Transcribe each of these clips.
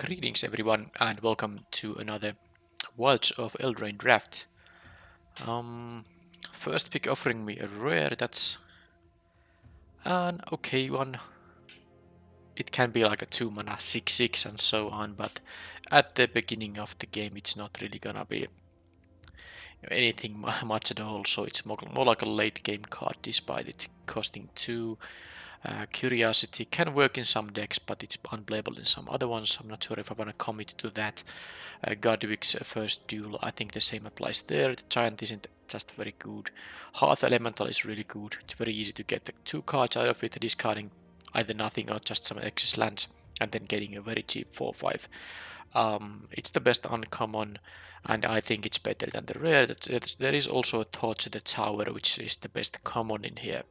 Greetings everyone and welcome to another Wilds of Eldraine draft. First pick offering me a rare, that's an okay one. It can be like a 2 mana 6/6 and so on, but at the beginning of the game it's not really gonna be anything much at all, so it's more like a late game card despite it costing 2. Curiosity can work in some decks, but it's unplayable in some other ones. I'm not sure if I want to commit to that. Godwig's first duel, I think the same applies there. The Giant isn't just very good. Hearth Elemental is really good. It's very easy to get the 2 cards out of it, discarding either nothing or just some excess lands, and then getting a very cheap 4/5. It's the best uncommon, and I think it's better than the rare. There is also a Torch the Tower, which is the best common in here.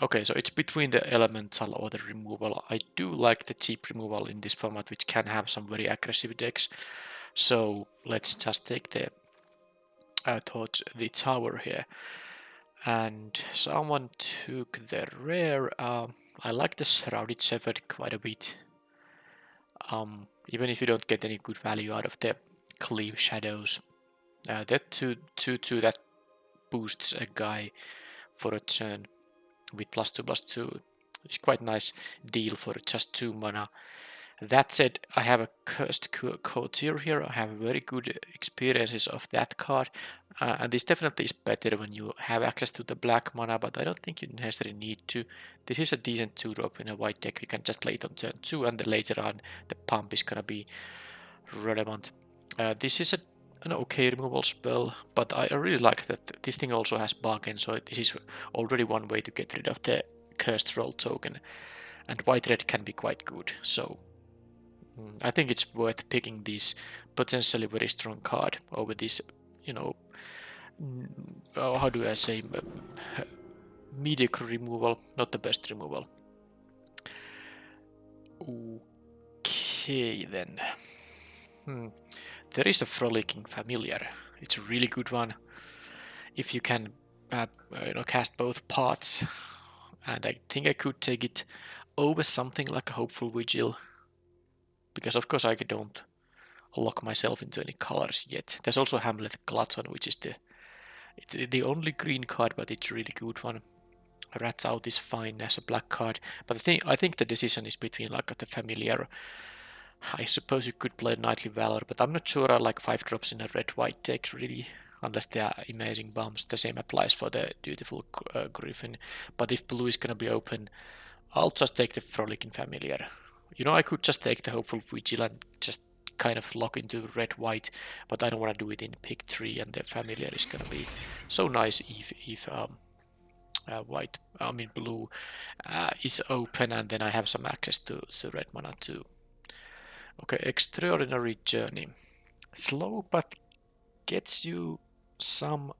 Okay, so it's between the elemental or the removal. I do like the cheap removal in this format, which can have some very aggressive decks. So let's just take the towards the tower here. And someone took the rare. I like the Shrouded Shepherd quite a bit. Even if you don't get any good value out of the Cleave Shadows. That 2/2 that boosts a guy for a turn with +2/+2 is quite nice deal for just 2 mana. That said, I have a Cursed Courtier here. I have very good experiences of that card, and this definitely is better when you have access to the black mana, but I don't think you necessarily need to. This is a decent 2-drop in a white deck. You can just play it on turn 2, and then later on the pump is gonna be relevant. This is an okay removal spell, but I really like that this thing also has bargain, so this is already one way to get rid of the Cursed Roll token, and white-red can be quite good, so I think it's worth picking this potentially very strong card over this, how do I say, mediocre removal, not the best removal. Okay then. There is a Frolicking Familiar. It's a really good one. If you can cast both parts, and I think I could take it over something like a Hopeful Vigil, because of course I don't lock myself into any colors yet. There's also Hamlet Glutton, which is the only green card, but it's a really good one. Rats Out is fine as a black card, but I think the decision is between like the Familiar. I suppose you could play Knightly Valor, but I'm not sure I like 5-drops in a red-white deck really, unless they are amazing bombs. The same applies for the Dutiful Griffin, but if blue is gonna be open, I'll just take the Frolicking Familiar. I could just take the Hopeful Vigil and just kind of lock into red-white, but I don't want to do it in pick 3, and the Familiar is gonna be so nice if blue is open, and then I have some access to red mana too. Okay, Extraordinary Journey. Slow, but gets you some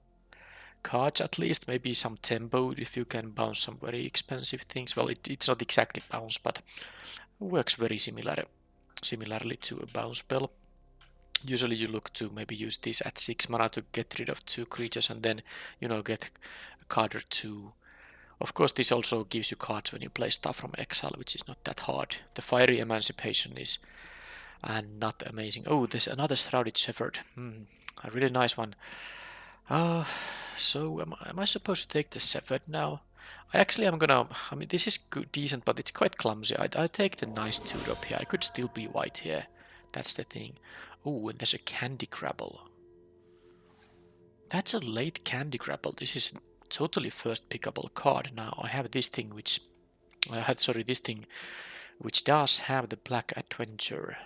cards at least, maybe some tempo if you can bounce some very expensive things. Well, it's not exactly bounce, but works very similarly to a bounce spell. Usually you look to maybe use this at 6 mana to get rid of 2 creatures and then, get a card or 2. Of course, this also gives you cards when you play stuff from exile, which is not that hard. The Fiery Emancipation is not amazing. Oh, there's another Shrouded Shepherd. A really nice one. So am I supposed to take the Shepherd now? I'm gonna. This is good, decent, but it's quite clumsy. I take the nice 2-drop here. I could still be white here. That's the thing. Oh, and there's a Candy Grabble. That's a late Candy Grabble. This is totally first pickable card. Now I have this thing which does have the Black Adventure.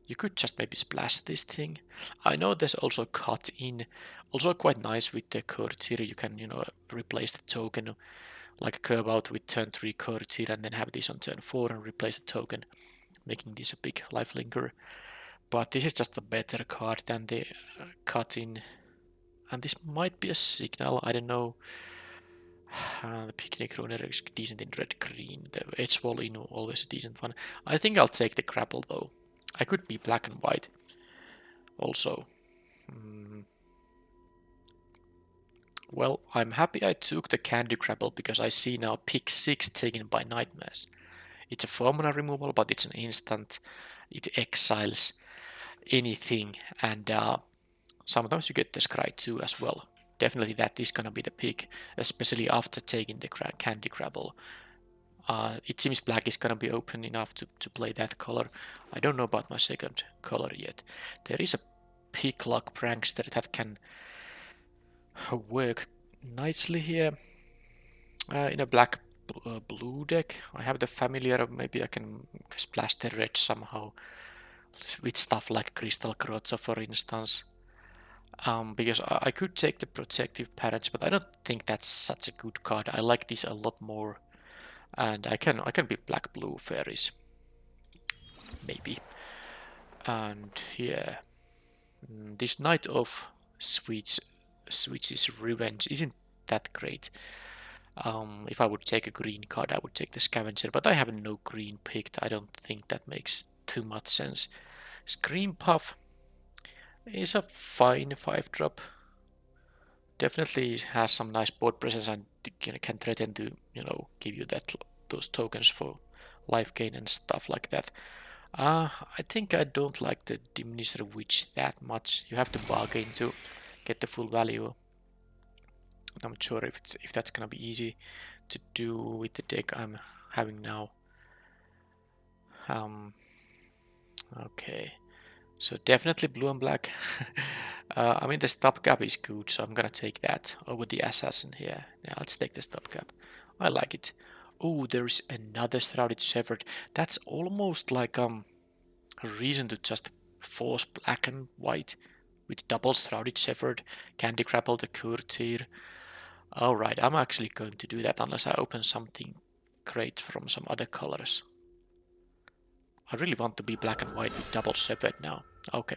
You could just maybe splash this thing. I know there's also Cut In, also quite nice with the Courtier. You can, replace the token, like curve out with turn 3 Courtier and then have this on turn 4 and replace the token, making this a big lifelinker. But this is just a better card than the Cut In. And this might be a signal, I don't know. The Picnic Runner is decent in red-green. The Edgewall in always a decent one. I think I'll take the Grapple though. I could be black and white also. Well, I'm happy I took the Candy Grapple because I see now pick 6 taken by Nightmares. It's a 4-mana removal, but it's an instant. It exiles anything, and sometimes you get the Scry 2 as well. Definitely that is gonna be the pick, especially after taking the Candy Grabble. It seems black is gonna be open enough to play that color. I don't know about my second color yet. There is a pick lock prankster that can work nicely here in a black blue deck. I have the familiar, maybe I can splash the red somehow with stuff like Crystal Grotto, for instance. Because I could take the Protective Parents, but I don't think that's such a good card. I like this a lot more, and I can be black blue fairies, maybe. And yeah, this Knight of Switch's Revenge isn't that great. If I would take a green card, I would take the Scavenger, but I have no green picked. I don't think that makes too much sense. Scream Puff is a fine 5-drop. Definitely has some nice board presence and can threaten to, give you those tokens for life gain and stuff like that. I think I don't like the Diminisher Witch that much. You have to bargain to get the full value. I'm not sure if that's gonna be easy to do with the deck I'm having now. Okay, so definitely blue and black. I mean the stopgap is good, so I'm gonna take that over the assassin here. Yeah, let's take the stopgap. I like it. Oh, there's another Shrouded Shepherd. That's almost like a reason to just force black and white with double Shrouded Shepherd, Candy Grapple the Courtier. Alright, I'm actually going to do that unless I open something great from some other colors. I really want to be black and white with double Shepherd now. Okay.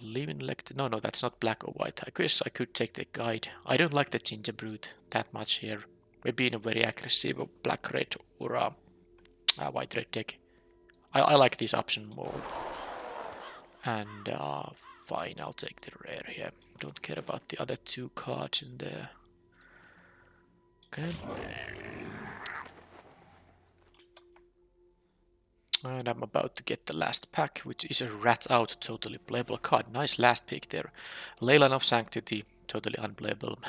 Living Elect. No, that's not black or white. I guess I could take the guide. I don't like the Ginger Brute that much here. Maybe in a very aggressive black red or a white red deck. I like this option more. And fine, I'll take the rare here. Don't care about the other two cards in there. Okay. And I'm about to get the last pack, which is a Rat Out, totally playable card. Nice last pick there. Leyline of Sanctity, totally unplayable.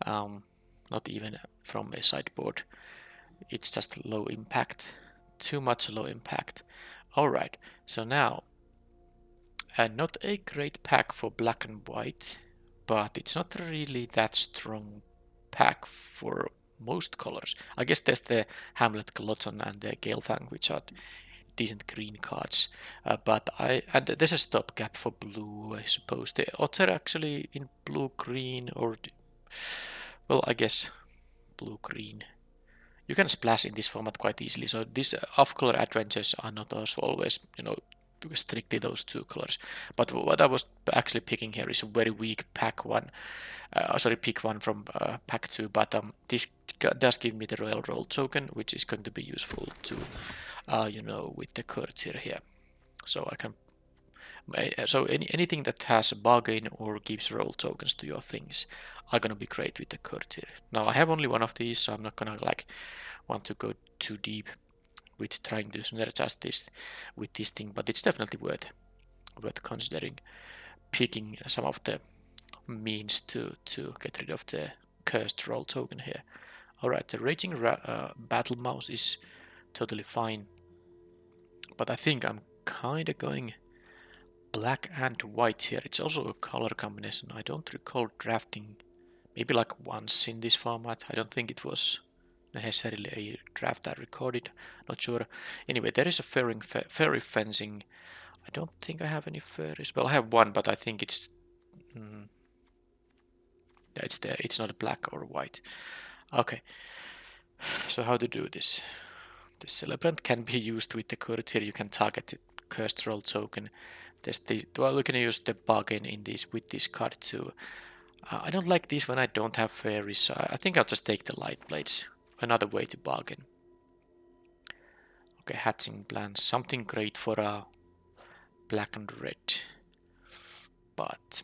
Not even from a sideboard. It's just low impact. Too much low impact. Alright, so now, not a great pack for black and white, but it's not really that strong pack for most colors. I guess there's the Hamlet Glutton and the Galefang, which are decent green cards, and there's a stopgap for blue, I suppose. The Otter actually in blue-green, or well, I guess blue-green. You can splash in this format quite easily, so these off-color adventures are not also always, strictly those two colors. But what I was actually picking here is a very weak pick one from pack 2, but this does give me the Royal Roll token, which is going to be useful to, with the courtier here. So I can, anything that has a bargain or gives roll tokens to your things are gonna be great with the courtier. Now I have only one of these, so I'm not gonna want to go too deep with trying to synergize this with this thing, but it's definitely worth considering picking some of the means to get rid of the cursed roll token here. Alright, the Raging Battle Mouse is totally fine, but I think I'm kinda going black and white here. It's also a color combination I don't recall drafting maybe like once in this format. I don't think it was necessarily a draft I recorded, not sure. Anyway, there is a fairy fencing. I don't think I have any fairies. Well, I have one, but I think it's it's not black or white. Okay, so how to do this? The Celebrant can be used with the courtier. You can target the cursed roll token. We can use the bargain in this with this card too. I don't like this when I don't have fairies, so I think I'll just take the light blades. Another way to bargain. Okay, hatching plans. Something great for black and red. But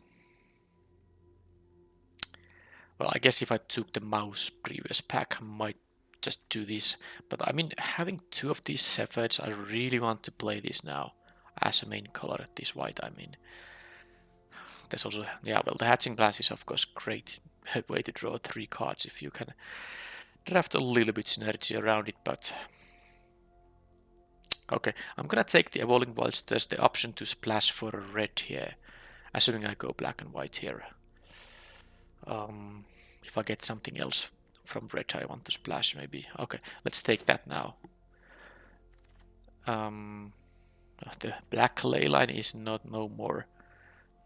well, I guess if I took the mouse previous pack, I might just do this. But I mean, having 2 of these Sephiroths, I really want to play this now as a main color, this white, I mean. There's also, yeah, well, the Hatching Blast is of course great way to draw 3 cards if you can draft a little bit synergy around it, but okay, I'm gonna take the Evolving Wilds. There's the option to splash for a red here, assuming I go black and white here. If I get something else from red I want to splash, maybe. Okay, let's take that now. The black ley line is not no more.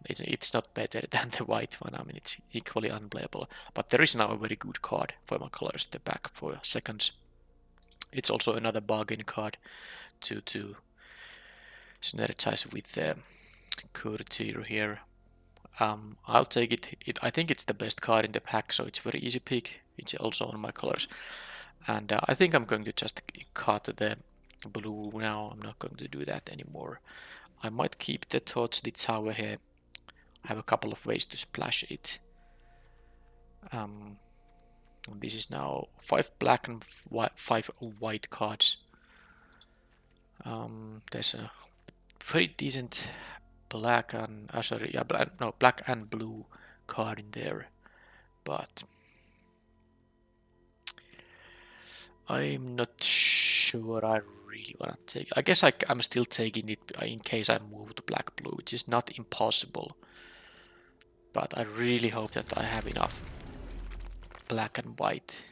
It's not better than the white one. I mean, it's equally unplayable. But there is now a very good card for my colors. The back for seconds. It's also another bargain card to synergize with the Courtier here. I'll take it. I think it's the best card in the pack, so it's very easy pick. It's also on my colors. And I think I'm going to just cut the blue now. I'm not going to do that anymore. I might keep the Torch the Tower here. I have a couple of ways to splash it. This is now 5 black and 5 white cards. There's a very decent black and black and blue card in there, but I'm not sure I really want to take. I guess I'm still taking it in case I move to black blue, which is not impossible. But I really hope that I have enough black and white,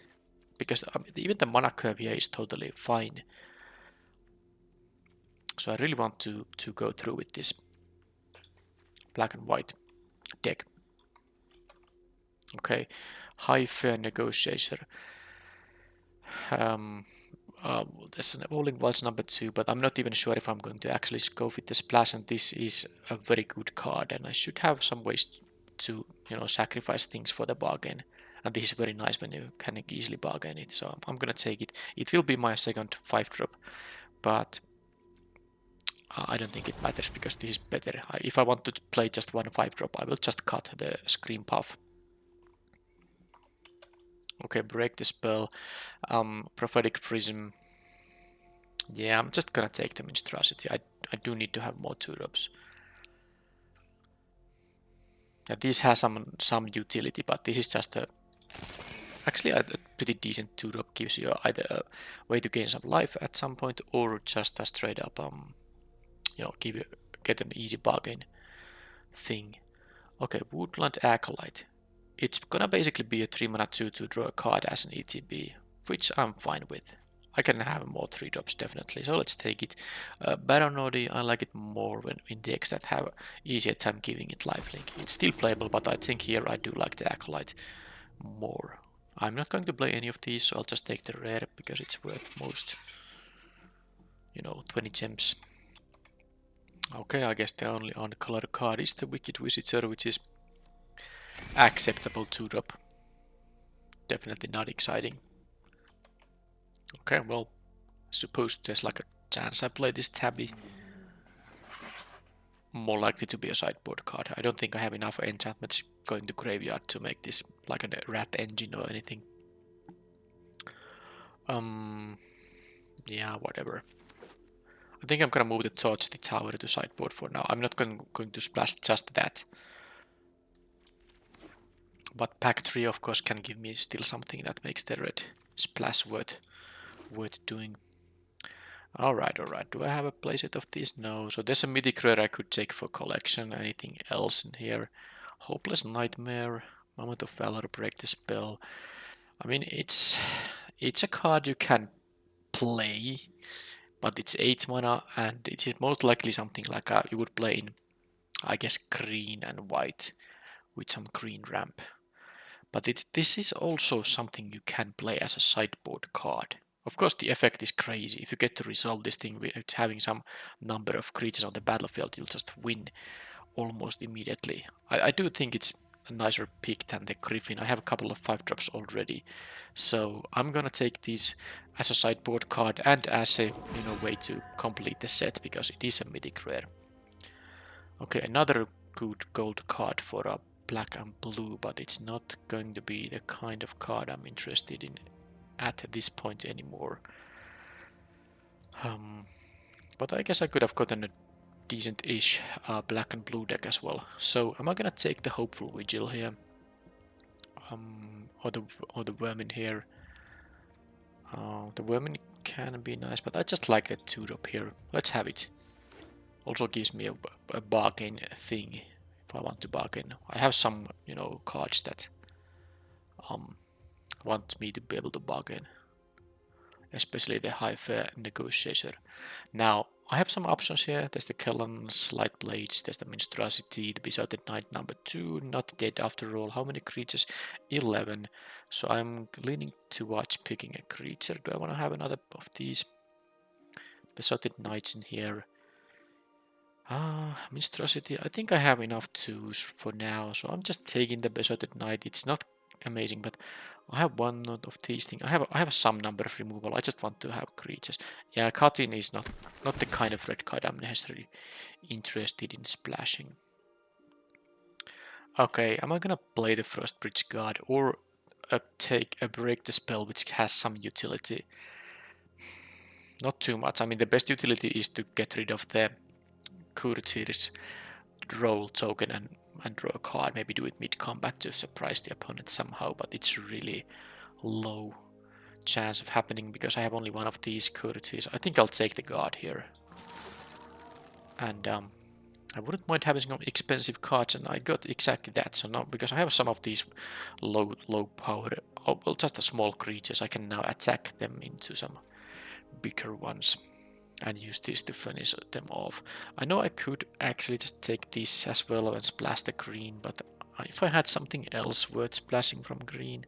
because even the mana curve here is totally fine. So I really want to go through with this black and white deck. Okay, High Fair Negotiator. There's an Evolving Wilds number 2, but I'm not even sure if I'm going to actually go with the splash, and this is a very good card, and I should have some ways to, sacrifice things for the bargain. And this is very nice when you can easily bargain it, so I'm gonna take it. It will be my second 5-drop, but I don't think it matters because this is better. If I want to play just one 5-drop, I will just cut the Scream Puff. Okay, break the spell. Prophetic Prism. Yeah, I'm just gonna take the Monstrosity. I do need to have more 2-drops. Yeah, this has some utility, but this is just actually a pretty decent 2-drop. Gives you either a way to gain some life at some point, or just a straight up get an easy bargain thing. Okay, Woodland Acolyte. It's gonna basically be a 3-mana 2 to draw a card as an ETB, which I'm fine with. I can have more 3-drops definitely, so let's take it. Baronodi, I like it more when in decks that have easier time giving it lifelink. It's still playable, but I think here I do like the Acolyte more. I'm not going to play any of these, so I'll just take the rare because it's worth most, 20 gems. Okay, I guess the only on-color card is the Wicked Visitor, which is acceptable 2-drop. Definitely not exciting. Okay, well, suppose there's like a chance I play this Tabby. More likely to be a sideboard card. I don't think I have enough enchantments going to graveyard to make this like a rat engine or anything. Yeah, whatever. I think I'm gonna move the Torch the Tower to sideboard for now. I'm not going to splash just that. But pack 3 of course can give me still something that makes the red splash worth doing. Alright. Do I have a playset of these? No. So there's a mythic rare I could take for collection. Anything else in here? Hopeless Nightmare, Moment of Valor, Break the Spell. I mean, it's a card you can play, but it's 8 mana, and it is most likely something like you would play in, I guess, green and white with some green ramp. But this is also something you can play as a sideboard card. Of course, the effect is crazy. If you get to resolve this thing with having some number of creatures on the battlefield, you'll just win almost immediately. I do think it's a nicer pick than the Griffin. I have a couple of 5-drops already, so I'm gonna take these as a sideboard card and as a way to complete the set because it is a mythic rare. Okay, another good gold card for a black and blue, but it's not going to be the kind of card I'm interested in at this point anymore. But I guess I could have gotten a decent-ish black and blue deck as well. So am I gonna take the Hopeful Vigil here? Or the Vermin here? The Vermin can be nice, but I just like that 2-drop here. Let's have it. Also gives me a bargain thing if I want to bargain. I have some, cards that want me to be able to bargain, especially the High Fair Negotiator. Now, I have some options here. There's the Kellan's Light Blades, there's the Minstrosity, the Besotted Knight number 2, not dead after all. How many creatures? 11. So I'm leaning towards picking a creature. Do I want to have another of these Besotted Knights in here? Minstrosity. I think I have enough twos for now, so I'm just taking the Besotted Knight. It's not amazing, but I have one of these things. I have some number of removal. I just want to have creatures. Yeah, cutting is not the kind of red card I'm necessarily interested in splashing. Okay, am I gonna play the Frost Bridge Guard or take a Break the Spell, which has some utility? Not too much. I mean, the best utility is to get rid of the Courtier's roll token and draw a card. Maybe do it mid-combat to surprise the opponent somehow, but it's really low chance of happening because I have only one of these Courtiers. I think I'll take the guard here. And I wouldn't mind having some expensive cards, and I got exactly that. So now, because I have some of these low power, well, just the small creatures, I can now attack them into some bigger ones and use this to finish them off. I know I could actually just take this as well and splash the green, but if I had something else worth splashing from green,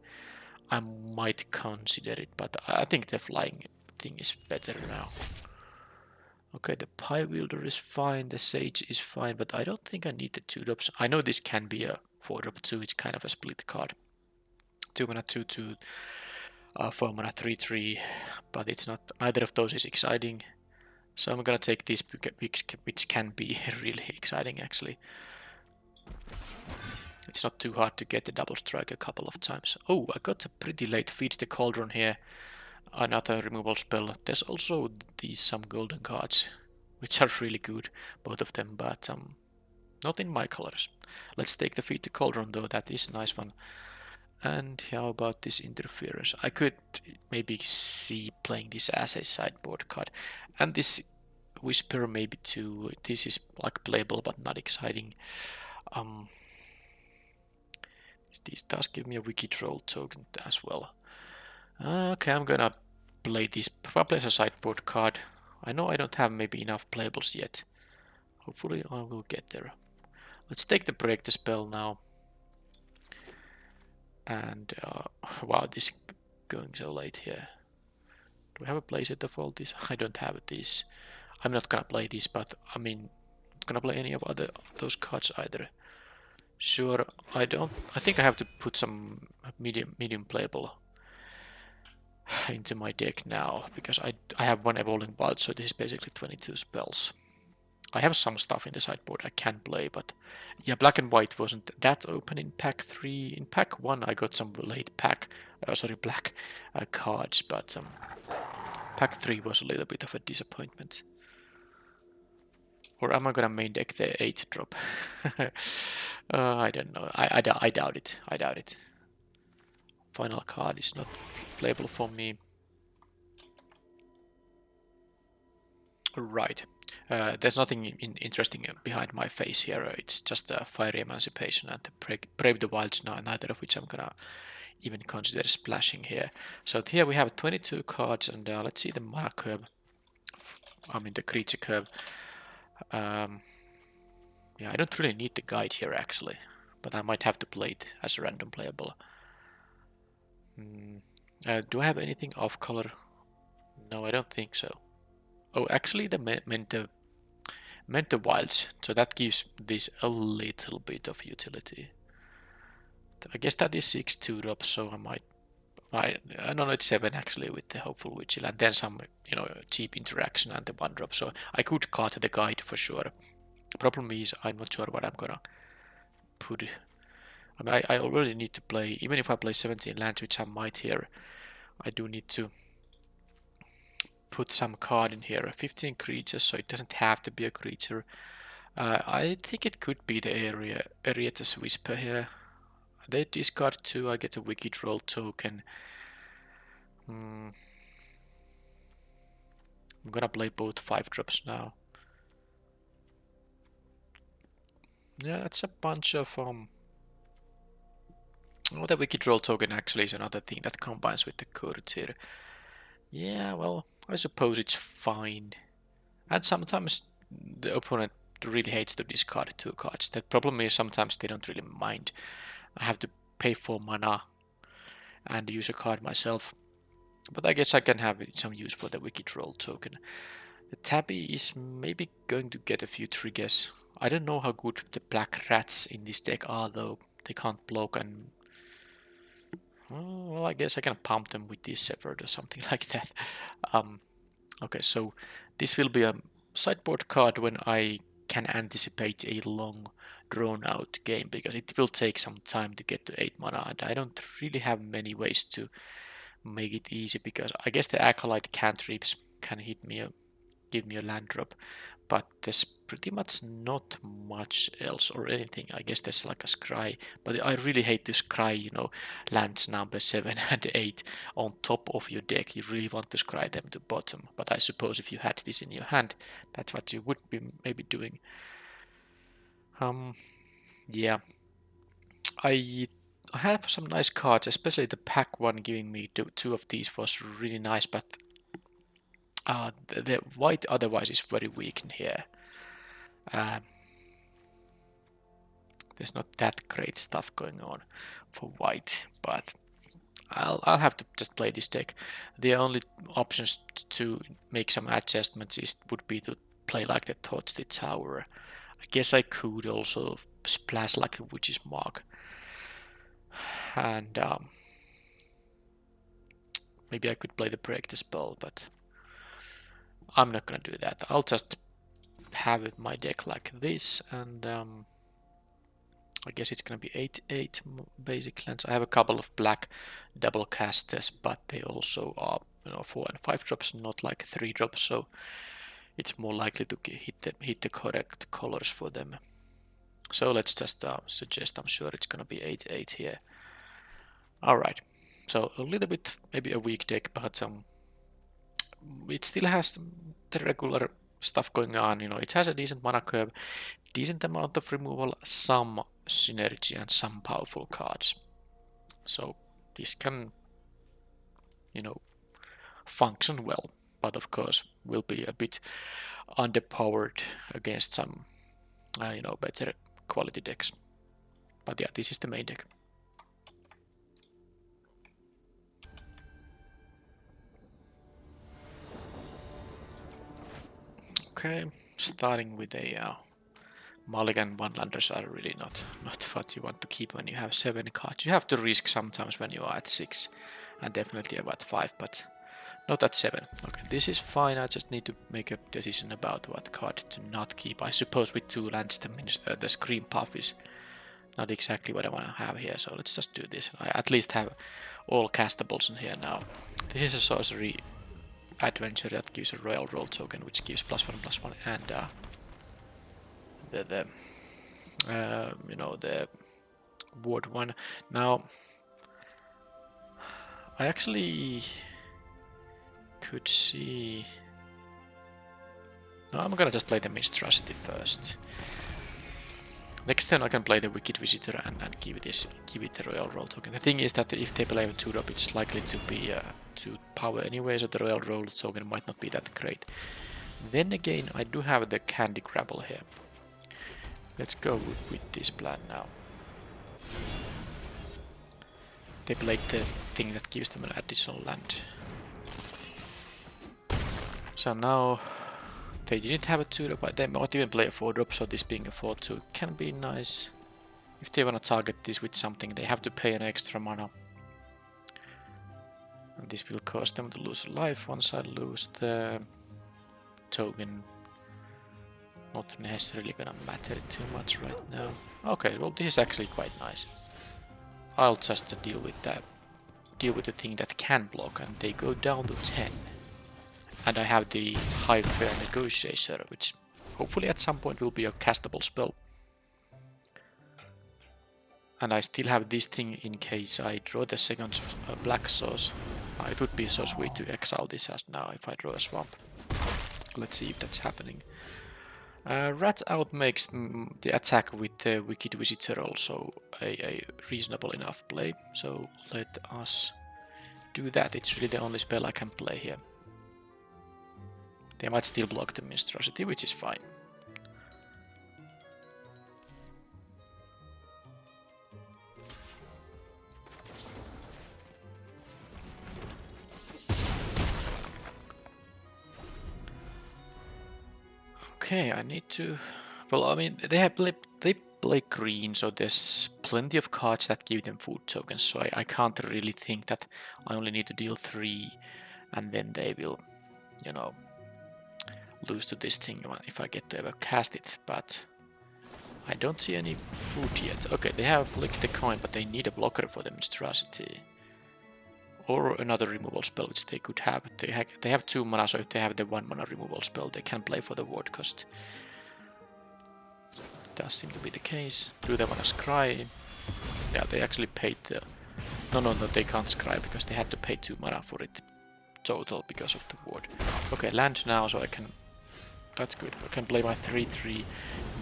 I might consider it, but I think the flying thing is better now. Okay, the Pie Wielder is fine, the Sage is fine, but I don't think I need the 2-drops. I know this can be a 4-drop too, it's kind of a split card. 2 mana 2/2, 4 mana 3/3, but it's not, neither of those is exciting. So I'm gonna take this, which can be really exciting actually. It's not too hard to get the double strike a couple of times. Oh, I got a pretty late Feed the Cauldron here. Another removal spell. There's also these some golden cards, which are really good, both of them, but not in my colors. Let's take the Feed the Cauldron though, that is a nice one. And how about this Interference? I could maybe see playing this as a sideboard card. And this Whisper maybe too. This is like playable but not exciting. This does give me a Wicked Roll token as well. Okay, I'm gonna play this probably as a sideboard card. I know I don't have maybe enough playables yet. Hopefully I will get there. Let's take the Break the Spell now. And wow, this is going so late here. Do I have a playset of all these? I don't have these. I'm not gonna play this, but I mean, not gonna play any of those cards either. Sure, I think I have to put some medium playable into my deck now, because I have one Evolving Wild, so this is basically 22 spells. I have some stuff in the sideboard I can play, but yeah, Black and White wasn't that open in pack 3. In pack 1 I got some late black cards, but pack 3 was a little bit of a disappointment. Or am I gonna main deck the 8-drop? I don't know. I doubt it. I doubt it. Final card is not playable for me. Right. There's nothing interesting behind my face here. It's just a Fiery Emancipation and the Brave the Wilds now, neither of which I'm gonna even consider splashing here. So here we have 22 cards, and let's see the mana curve. I mean the creature curve. Yeah, I don't really need the guide here actually, but I might have to play it as a random playable. Do I have anything off color? No, I don't think so. Oh, actually the Mentor Wilds, so that gives this a little bit of utility. I guess that is 6 2-drop, so I don't know, it's 7 actually with the Hopeful Vigil, and then some, cheap interaction and the 1-drop, so I could cut the guide for sure. The problem is I'm not sure what I'm gonna put. I mean, I already need to play, even if I play 17 lands, which I might here, I do need to put some card in here. 15 creatures, so it doesn't have to be a creature. I think it could be the Arieta's Whisper here. They discard 2, I get a Wicked Roll token. I'm gonna play both 5-drops now. Yeah, that's a bunch of oh, the Wicked Roll token actually is another thing that combines with the Courtier. Yeah, well, I suppose it's fine. And sometimes the opponent really hates to discard 2 cards. The problem is sometimes they don't really mind. I have to pay for mana and use a card myself. But I guess I can have some use for the Wicked Roll token. The Tabby is maybe going to get a few triggers. I don't know how good the black rats in this deck are though. They can't block and... well, I guess I can pump them with this Severed or something like that. Okay, so this will be a sideboard card when I can anticipate a long drawn out game, because it will take some time to get to 8 mana and I don't really have many ways to make it easy, because I guess the Acolyte cantrips can hit me, give me a land drop, but there's pretty much not much else or anything. I guess there's like a scry, but I really hate to scry, you know, lands number 7 and 8 on top of your deck. You really want to scry them to bottom, but I suppose if you had this in your hand, that's what you would be maybe doing. Yeah, I have some nice cards, especially the pack one giving me 2 of these was really nice, but the white otherwise is very weak in here. There's not that great stuff going on for white, but I'll have to just play this deck. The only options to make some adjustments would be to play like the Torch the Tower. I guess I could also splash like a Witch's Mark. And maybe I could play the Break the Spell, but I'm not gonna do that. I'll just have my deck like this, and I guess it's gonna be 8/8 basic lands. I have a couple of black double casters, but they also are, you know, 4 and 5 drops, not like 3 drops, so it's more likely to hit the correct colors for them. So let's just suggest, I'm sure it's gonna be 8/8 here. Alright, so a little bit maybe a weak deck, but it still has the regular stuff going on. You know, it has a decent mana curve, decent amount of removal, some synergy, and some powerful cards. So this can, you know, function well, but of course will be a bit underpowered against some, you know, better quality decks. But yeah, this is the main deck. Okay, starting with a mulligan. One-landers are really not what you want to keep when you have 7 cards. You have to risk sometimes when you are at 6, and definitely about 5, but not at 7. Okay, this is fine. I just need to make a decision about what card to not keep. I suppose with 2 lands the Scream Puff is not exactly what I want to have here, so let's just do this. I at least have all castables in here now. This is a sorcery adventure that gives a royal roll token, which gives +1/+1, and you know, the ward 1. Now I actually could see... No, I'm gonna just play the Minstrosity first. Next turn I can play the Wicked Visitor and give it the Royal Roll token. The thing is that if they play a 2-drop, it's likely to be 2 power anyway, so the Royal Roll token might not be that great. Then again, I do have the Candy Grabble here. Let's go with this plan now. They played the thing that gives them an additional land. So now they didn't have a 2-drop, but they might even play a 4-drop, so this being a 4/2 can be nice. If they want to target this with something, they have to pay an extra mana. And this will cause them to lose a life once I lose the token. Not necessarily gonna matter too much right now. Okay, well this is actually quite nice. I'll just deal with that deal with the thing that can block, and they go down to 10. And I have the High Fair Negotiator, which hopefully at some point will be a castable spell. And I still have this thing in case I draw the second black sauce. It would be so sweet to exile this as now if I draw a swamp. Let's see if that's happening. Rat Out makes the attack with the Wicked Visitor also a reasonable enough play. So let us do that. It's really the only spell I can play here. They might still block the Monstrosity, which is fine. Okay, I need to... Well, I mean, they play green, so there's plenty of cards that give them food tokens, so I can't really think that I only need to deal 3 and then they will, you know, lose to this thing if I get to ever cast it, but I don't see any food yet. Okay, they have flicked the coin, but they need a blocker for the Monstrosity. Or another removal spell, which they could have. They have 2 mana, so if they have the 1 mana removal spell, they can play for the ward cost. Does seem to be the case. Do they want to scry? Yeah, they actually paid the... No, they can't scry because they had to pay 2 mana for it total because of the ward. Okay, land now, so I can... That's good. I can play my 3/3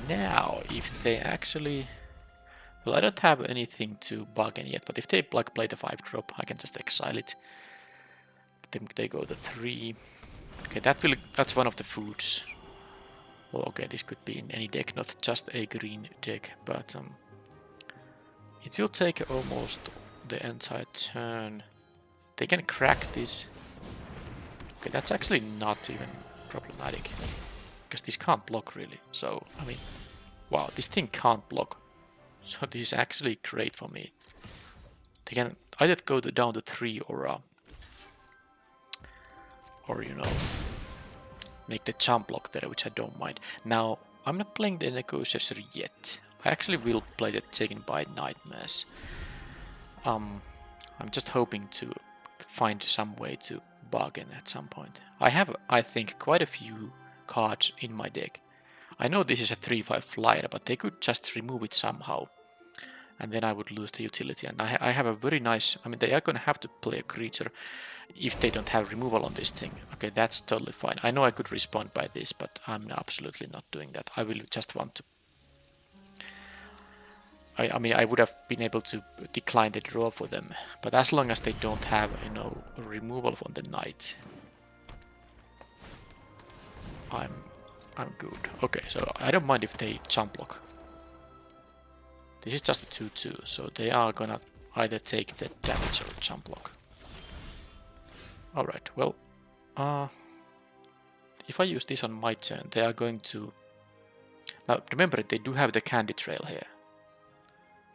now. If they actually... Well, I don't have anything to bargain yet, but if they like play the 5-drop, I can just exile it. Then they go the 3. Okay, that's one of the foods. Well, okay, this could be in any deck, not just a green deck, but it will take almost the entire turn. They can crack this. Okay, that's actually not even problematic, because this can't block really. So, I mean, wow, this thing can't block. So this is actually great for me. They can either go down to 3 or you know, make the jump block there, which I don't mind. Now, I'm not playing the Negotiator yet. I actually will play the Taken by Nightmares. I'm just hoping to find some way to bargain at some point. I have, I think, quite a few cards in my deck. I know this is a 3/5 flyer, but they could just remove it somehow. And then I would lose the utility. And I have a very nice... I mean, they are going to have to play a creature if they don't have removal on this thing. Okay, that's totally fine. I know I could respond by this, but I'm absolutely not doing that. I will just want to... I mean, I would have been able to decline the draw for them. But as long as they don't have, you know, removal from the knight, I'm good. Okay, so I don't mind if they jump block. This is just a 2/2, so they are gonna either take the damage or jump block. Alright, well, if I use this on my turn, they are going to... Now, remember, they do have the Candy Trail here,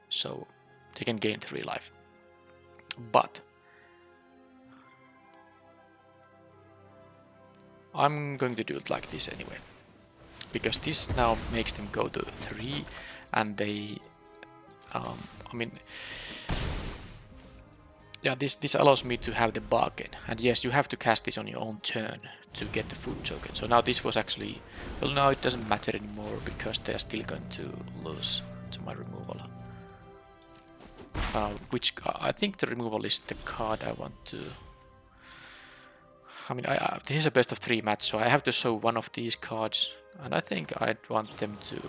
so they can gain 3 life. But I'm going to do it like this anyway, because this now makes them go to 3, and they... I mean, yeah, this allows me to have the bargain. And yes, you have to cast this on your own turn to get the food token. So now this was actually... Well, now it doesn't matter anymore because they are still going to lose to my removal. Which I think the removal is the card I want to... I mean, this is a best of 3 match, so I have to show one of these cards. And I think I'd want them to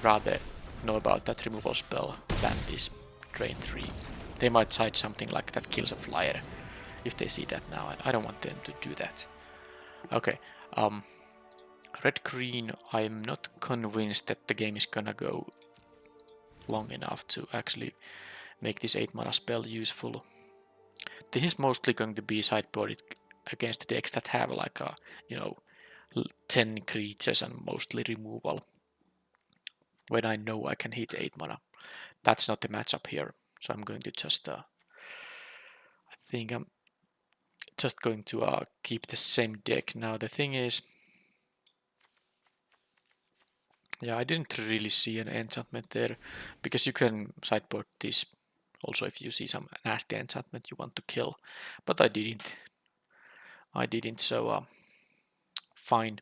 rather know about that removal spell than this drain 3. They might side something like that kills a flyer if they see that now, and I don't want them to do that. Okay, red-green, I'm not convinced that the game is gonna go long enough to actually make this 8 mana spell useful. This is mostly going to be sideboarded against decks that have like a, you know, 10 creatures and mostly removal. When I know I can hit 8 mana. That's not the matchup here. So I'm going to just, I think I'm just going to keep the same deck. Now the thing is, yeah, I didn't really see an enchantment there, because you can sideboard this Also, if you see some nasty enchantment you want to kill, but I didn't. So fine.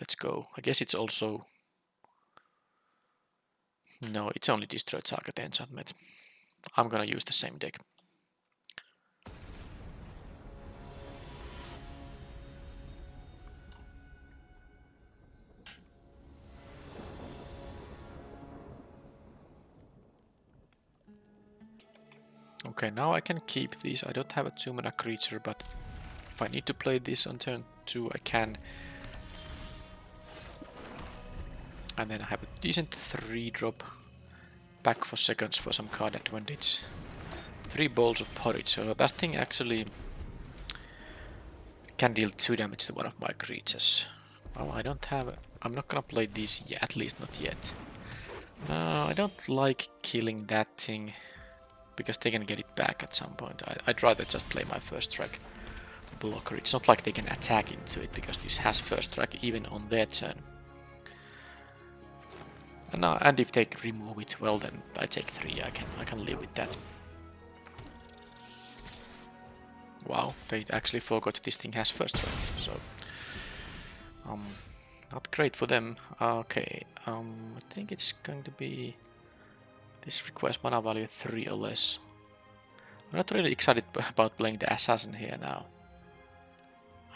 Let's go. I guess it's also no. It's only destroy target enchantment. I'm gonna use the same deck. Okay, now I can keep these. I don't have a 2-mana creature, but if I need to play this on turn 2, I can. And then I have a decent 3-drop. Back for seconds for some card advantage. 3 bowls of porridge, so that thing actually can deal 2 damage to one of my creatures. Well, I don't have... I'm not gonna play these yet, at least not yet. No, I don't like killing that thing, because they can get it back at some point. I'd rather just play my first strike blocker. It's not like they can attack into it, because this has first strike even on their turn. And if they remove it, well then I take 3, I can live with that. Wow, they actually forgot this thing has first strike, so not great for them. Okay, I think it's going to be... This requires mana value 3 or less. I'm not really excited about playing the assassin here now.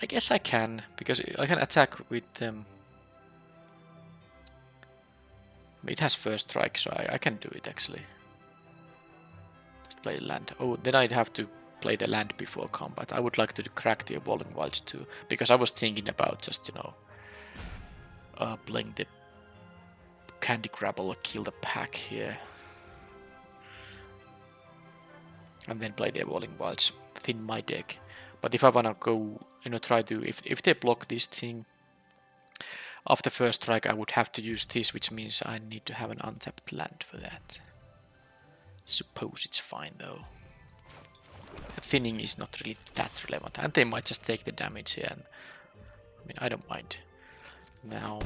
I guess I can, because I can attack with it has first strike, so I can do it actually. Just play land. Oh, then I'd have to play the land before combat. I would like to crack the Evolving Wilds too, because I was thinking about just, you know, playing the Candy Grabble, kill the pack here. And then play the Evolving Wilds, thin my deck. But if I wanna go, you know, try to, if they block this thing, after first strike I would have to use this, which means I need to have an untapped land for that. Suppose it's fine though. Thinning is not really that relevant, and they might just take the damage here, and I mean, I don't mind. Now,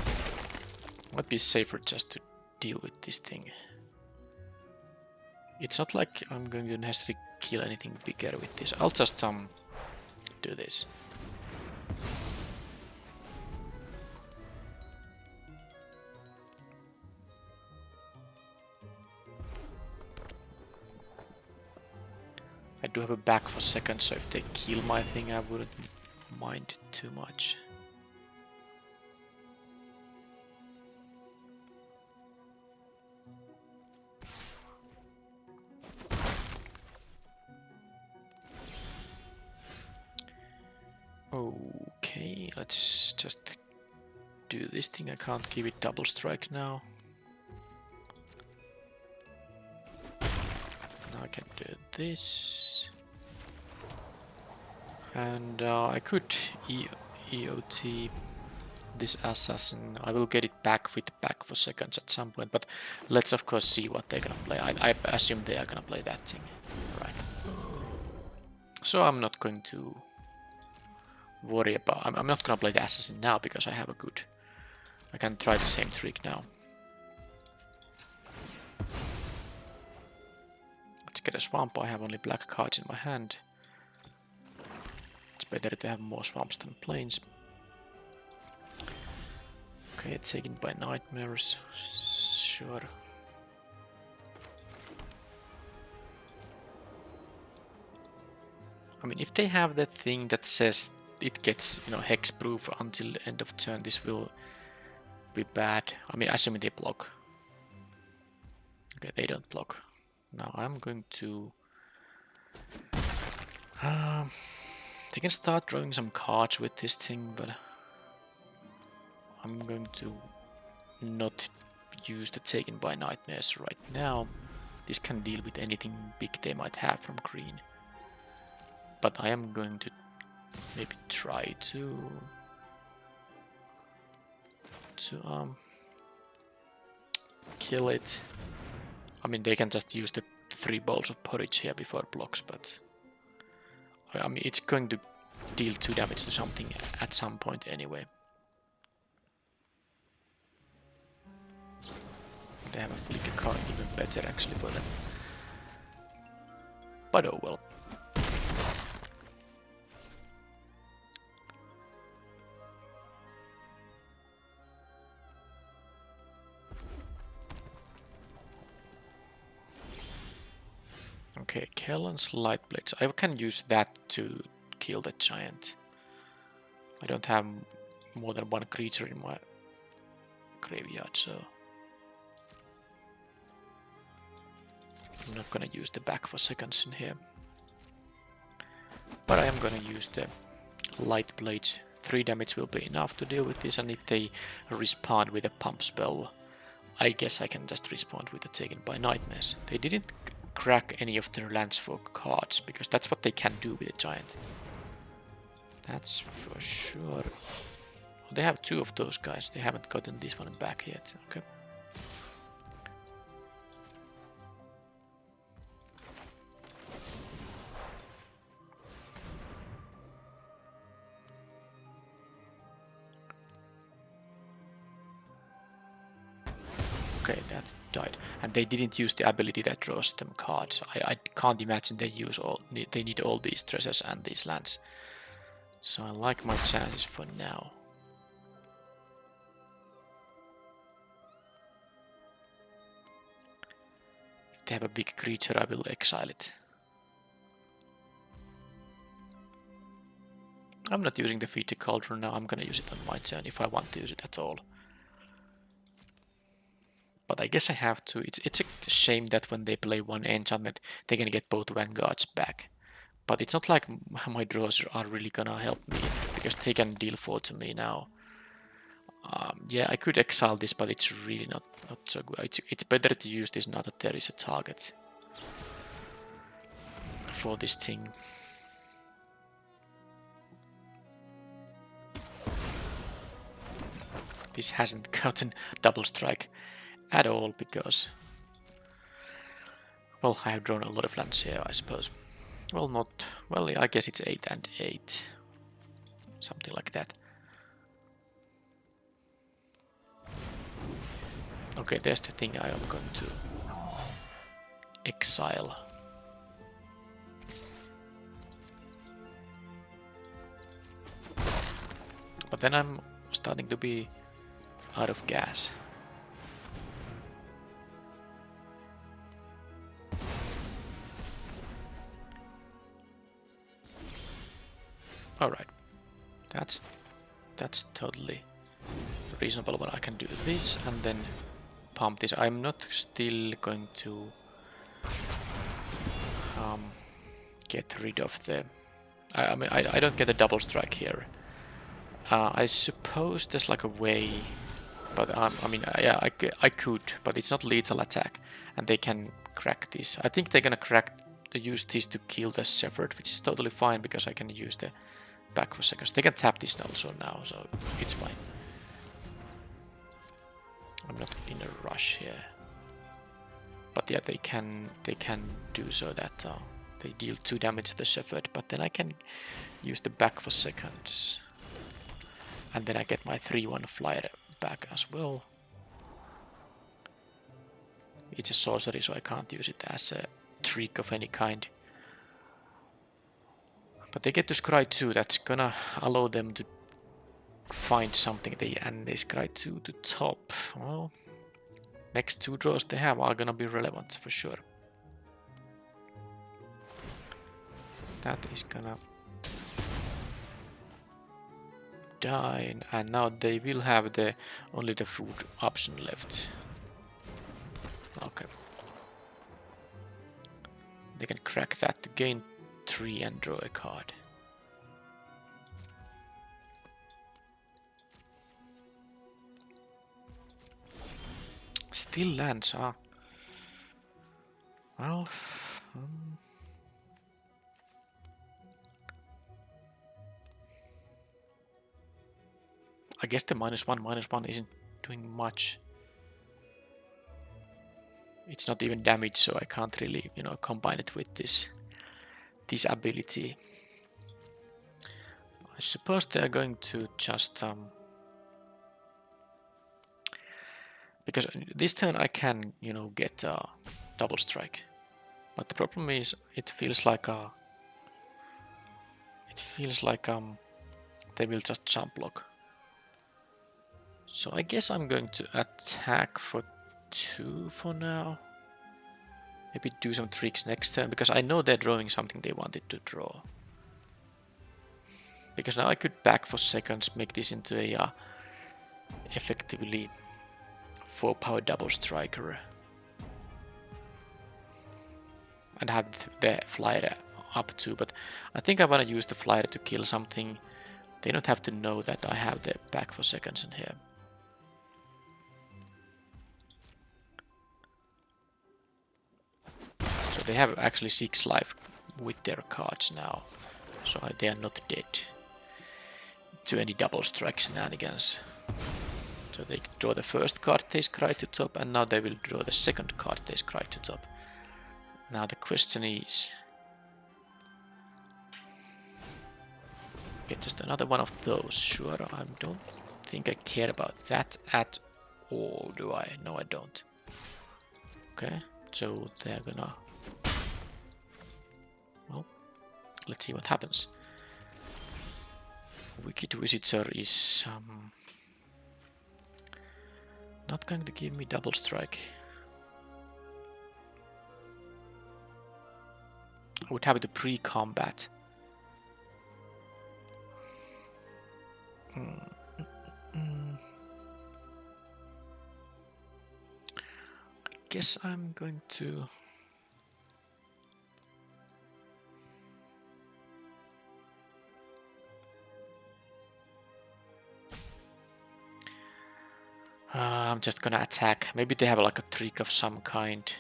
might be safer just to deal with this thing. It's not like I'm going to necessarily kill anything bigger with this. I'll just do this. I do have a back for second, so if they kill my thing, I wouldn't mind it too much. Okay, let's just do this thing. I can't give it double strike now. Now I can do this. And I could EOT this assassin. I will get it back with back for seconds at some point, but let's of course see what they're gonna play. I assume they are gonna play that thing, right? So I'm not going to worry about... I'm not gonna play the assassin now because I have a good... I can try the same trick now. Let's get a swamp. I have only black cards in my hand. It's better to have more swamps than plains. Okay, taken by nightmares. Sure. I mean, if they have that thing that says it gets, you know, hexproof until the end of turn, this will be bad. I mean, assuming they block. Okay, they don't block. Now I'm going to... they can start drawing some cards with this thing, but I'm going to not use the Taken by Nightmares right now. This can deal with anything big they might have from green. But I am going to maybe try to kill it. I mean, they can just use the 3 bowls of porridge here before blocks, but I mean, it's going to deal 2 damage to something at some point anyway. They have a flicker card, even better actually for them. But oh well. Okay, Kellan's Light Blades. I can use that to kill the giant. I don't have more than one creature in my graveyard, so I'm not gonna use the back for seconds in here. But I am gonna use the Light Blades. 3 damage will be enough to deal with this, and if they respond with a pump spell, I guess I can just respond with the Taken by Nightmares. They didn't crack any of their lands for cards, because that's what they can do with a giant. That's for sure. They have 2 of those guys. They haven't gotten this one back yet. Okay. Okay, that died. And they didn't use the ability that draws them cards. I can't imagine they need all these treasures and these lands. So I like my chances for now. If they have a big creature, I will exile it. I'm not using the Feed the Cauldron now. I'm gonna use it on my turn if I want to use it at all. But I guess I have to. It's a shame that when they play one enchantment, they can get both Vanguards back. But it's not like my draws are really gonna help me, because they can deal 4 to me now. Yeah, I could exile this, but it's really not so good. It's better to use this now that there is a target for this thing. This hasn't gotten double strike at all because, well, I have drawn a lot of lands here, I suppose. Well, not, well, I guess it's 8 and 8, something like that. Okay, there's the thing I am going to exile. But then I'm starting to be out of gas. Alright, that's totally reasonable, but I can do this and then pump this. I'm not still going to get rid of the... I mean, I don't get a double strike here. I suppose there's like a way, but I mean, yeah, I could, but it's not lethal attack, and they can crack this. I think they're gonna use this to kill the Shepherd, which is totally fine because I can use the back for seconds. They can tap this also now, so it's fine. I'm not in a rush here, but yeah, they can do so that they deal 2 damage to the Shepherd, but then I can use the back for seconds, and then I get my 3/1 flyer back as well. It's a sorcery, so I can't use it as a trick of any kind. But they get to scry 2, that's gonna allow them to find something, and they scry 2 to top. Well, next 2 draws they have are gonna be relevant for sure. That is gonna die, and now they will have only the food option left. Okay. They can crack that to gain 3 and draw a card. Still lands, ah. Well, I guess the -1/-1 isn't doing much. It's not even damage, so I can't really, combine it with this ability. I suppose they are going to just because this turn I can, get double strike. But the problem is, it feels like they will just jump block. So I guess I'm going to attack for 2 for now. Maybe do some tricks next turn, because I know they're drawing something they wanted to draw. Because now I could back for seconds, make this into a effectively 4-power double striker. And have the flyer up too, but I think I want to use the flyer to kill something. They don't have to know that I have the back for seconds in here. So they have actually 6 life with their cards now. So they are not dead to any double strike shenanigans. So they draw the first card, they scry to top, and now they will draw the second card, they scry to top. Now the question is... get just another one of those, sure, I don't think I care about that at all, do I? No, I don't. Okay, so they're gonna... well, let's see what happens. Wicked Visitor is not going to give me double strike. I would have to pre-combat. I guess I'm going to... I'm just gonna attack. Maybe they have like a trick of some kind.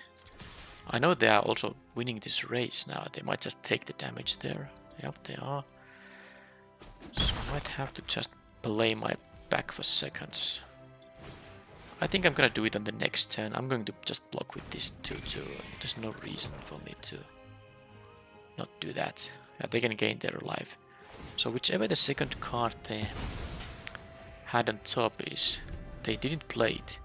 I know they are also winning this race now. They might just take the damage there. Yep, they are. So I might have to just play my back for seconds. I think I'm gonna do it on the next turn. I'm going to just block with this 2-2. There's no reason for me to not do that. Yeah, they can gain their life. So whichever the second card they had on top is, they didn't play it.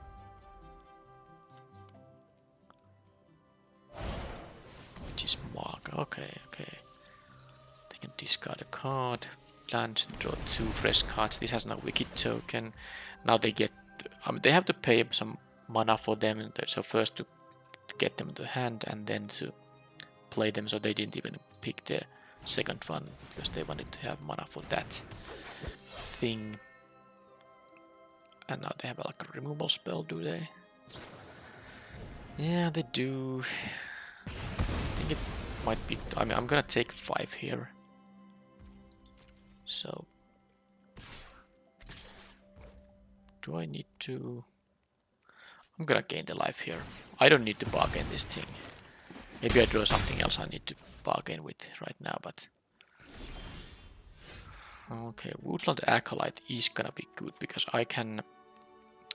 Which is mark. Okay, okay. They can discard a card, land, draw 2 fresh cards. This has no wicked token. Now they get... I mean, they have to pay some mana for them. So first to get them to hand and then to play them. So they didn't even pick the second one because they wanted to have mana for that thing. And now they have like a removal spell, do they? Yeah, they do. I think it might be... I mean, I'm gonna take 5 here. So... do I need to... I'm gonna gain the life here. I don't need to bargain this thing. Maybe I draw something else I need to bargain with right now, but... okay, Woodland Acolyte is gonna be good because I can...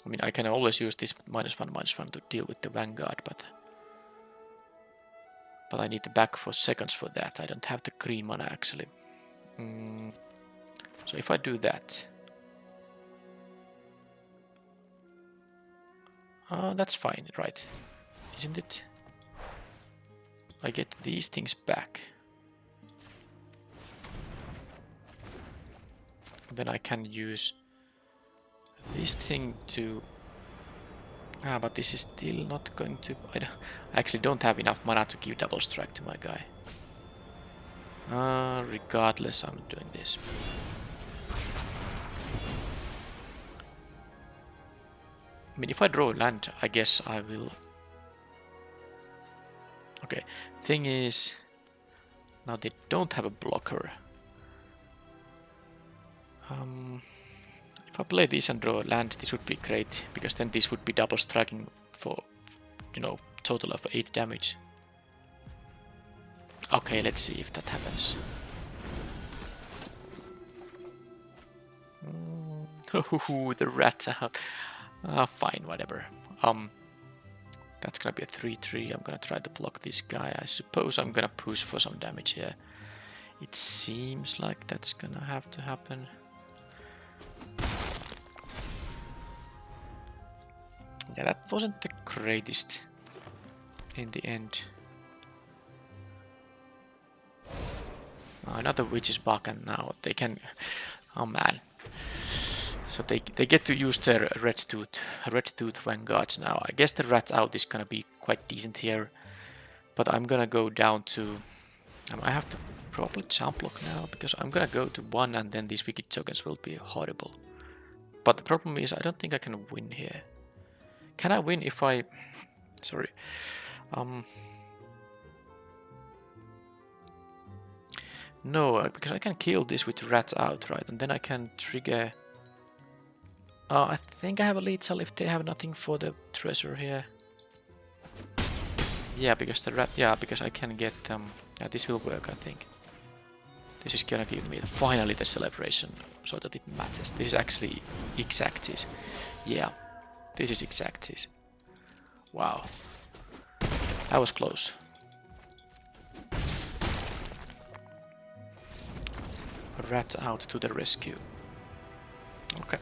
I mean, I can always use this -1/-1 to deal with the Vanguard, but I need the back for seconds for that. I don't have the green mana actually. So if I do that... that's fine, right? Isn't it? I get these things back. Then I can use this thing to... but this is still not going to... I actually don't have enough mana to give double strike to my guy. Regardless, I'm doing this. I mean, if I draw land, I guess I will... okay, thing is... now they don't have a blocker. If I play this and draw land, this would be great, because then this would be double striking for, you know, total of 8 damage. Okay, let's see if that happens. The rat. Fine, whatever. That's gonna be a 3-3. I'm gonna try to block this guy. I suppose I'm gonna push for some damage here. It seems like that's gonna have to happen. Yeah, that wasn't the greatest in the end. Another witch is back, and now they can... Oh man. So they get to use their red tooth vanguards now. I guess the rat out is gonna be quite decent here. But I'm gonna go down to... I have to probably jump block now, because I'm gonna go to 1 and then these wicked tokens will be horrible. But the problem is I don't think I can win here. Can I win if I... Sorry. No, because I can kill this with rat out, right? And then I can trigger... I think I have a lethal if they have nothing for the treasure here. Yeah, because the rat... Yeah, because I can get... yeah, this will work, I think. This is gonna give me finally the celebration, so that it matters. This is actually exacties. Yeah, this is exacties. Wow. That was close. Rat out to the rescue. Okay.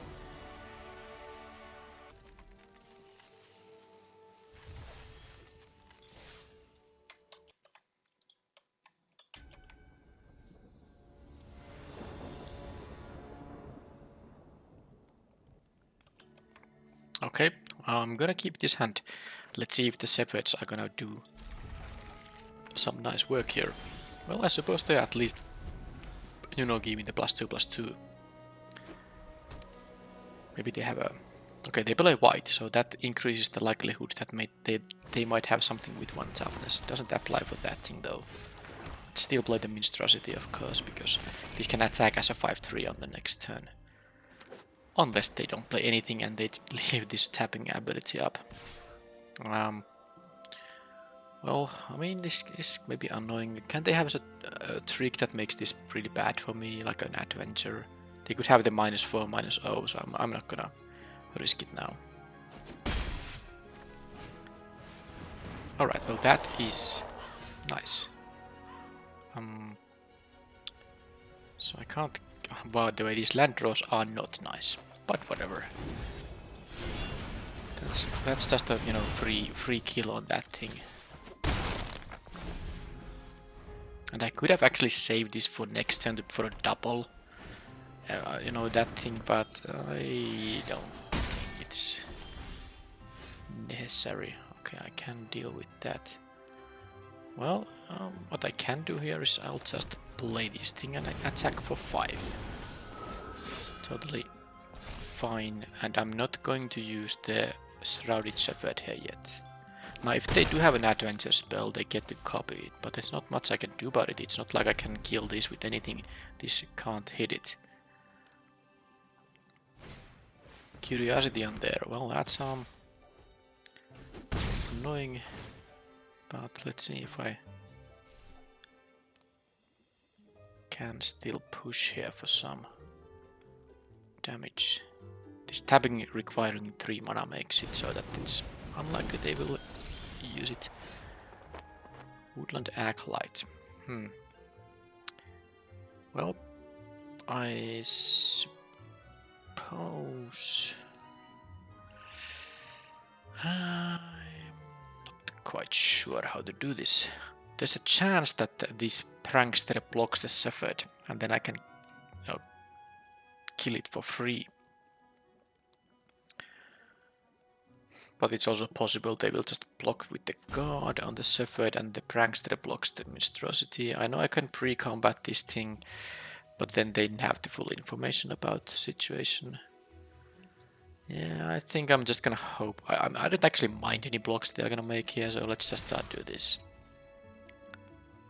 Okay, I'm gonna keep this hand. Let's see if the shepherds are gonna do some nice work here. Well, I suppose they at least, you know, give me the +2/+2. Maybe they have a... Okay, they play white, so that increases the likelihood that they might have something with 1 toughness. Doesn't apply for that thing though. Still play the monstrosity, of course, because this can attack as a 5/3 on the next turn. Unless they don't play anything and they leave this tapping ability up. Well, I mean, this is maybe annoying. Can they have a trick that makes this pretty bad for me, like an adventure? They could have the -4, -0, so I'm not gonna risk it now. Alright, well that is nice. So I can't... By the way, these land draws are not nice, but whatever. That's just a, you know, free kill on that thing. And I could have actually saved this for next turn for a double. You know, that thing, but I don't think it's necessary. Okay, I can deal with that. Well, what I can do here is I'll just play this thing and I attack for 5. Totally fine, and I'm not going to use the Shrouded Shepherd here yet. Now, if they do have an adventure spell, they get to copy it, but there's not much I can do about it. It's not like I can kill this with anything. This can't hit it. Curiosity on there. Well, that's annoying. But let's see if I can still push here for some damage. This tapping requiring 3 mana makes it so that it's unlikely they will use it. Woodland Acolyte. Well, I suppose I'm not quite sure how to do this. There's a chance that this prankster blocks the shepherd, and then I can, you know, kill it for free. But it's also possible they will just block with the guard on the shepherd and the prankster blocks the monstrosity. I know I can pre-combat this thing, but then they didn't have the full information about the situation. Yeah, I think I'm just gonna hope. I don't actually mind any blocks they're gonna make here, so let's just start do this.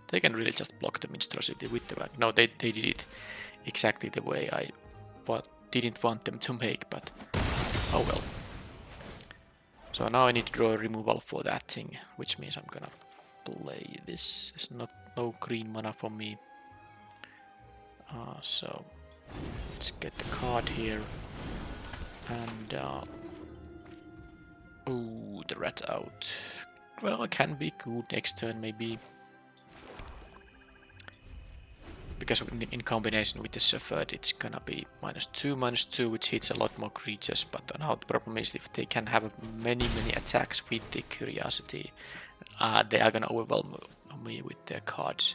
They can really just block the monstrosity with the... No, they did it exactly the way I didn't want them to make, but oh well. So now I need to draw a removal for that thing, which means I'm gonna play this. There's no green mana for me. So let's get the card here. And oh, the rat out. Well, it can be good next turn maybe. Because in combination with the shepherd, it's gonna be -2/-2, which hits a lot more creatures. But now the problem is if they can have many attacks with the curiosity, they are gonna overwhelm me with their cards.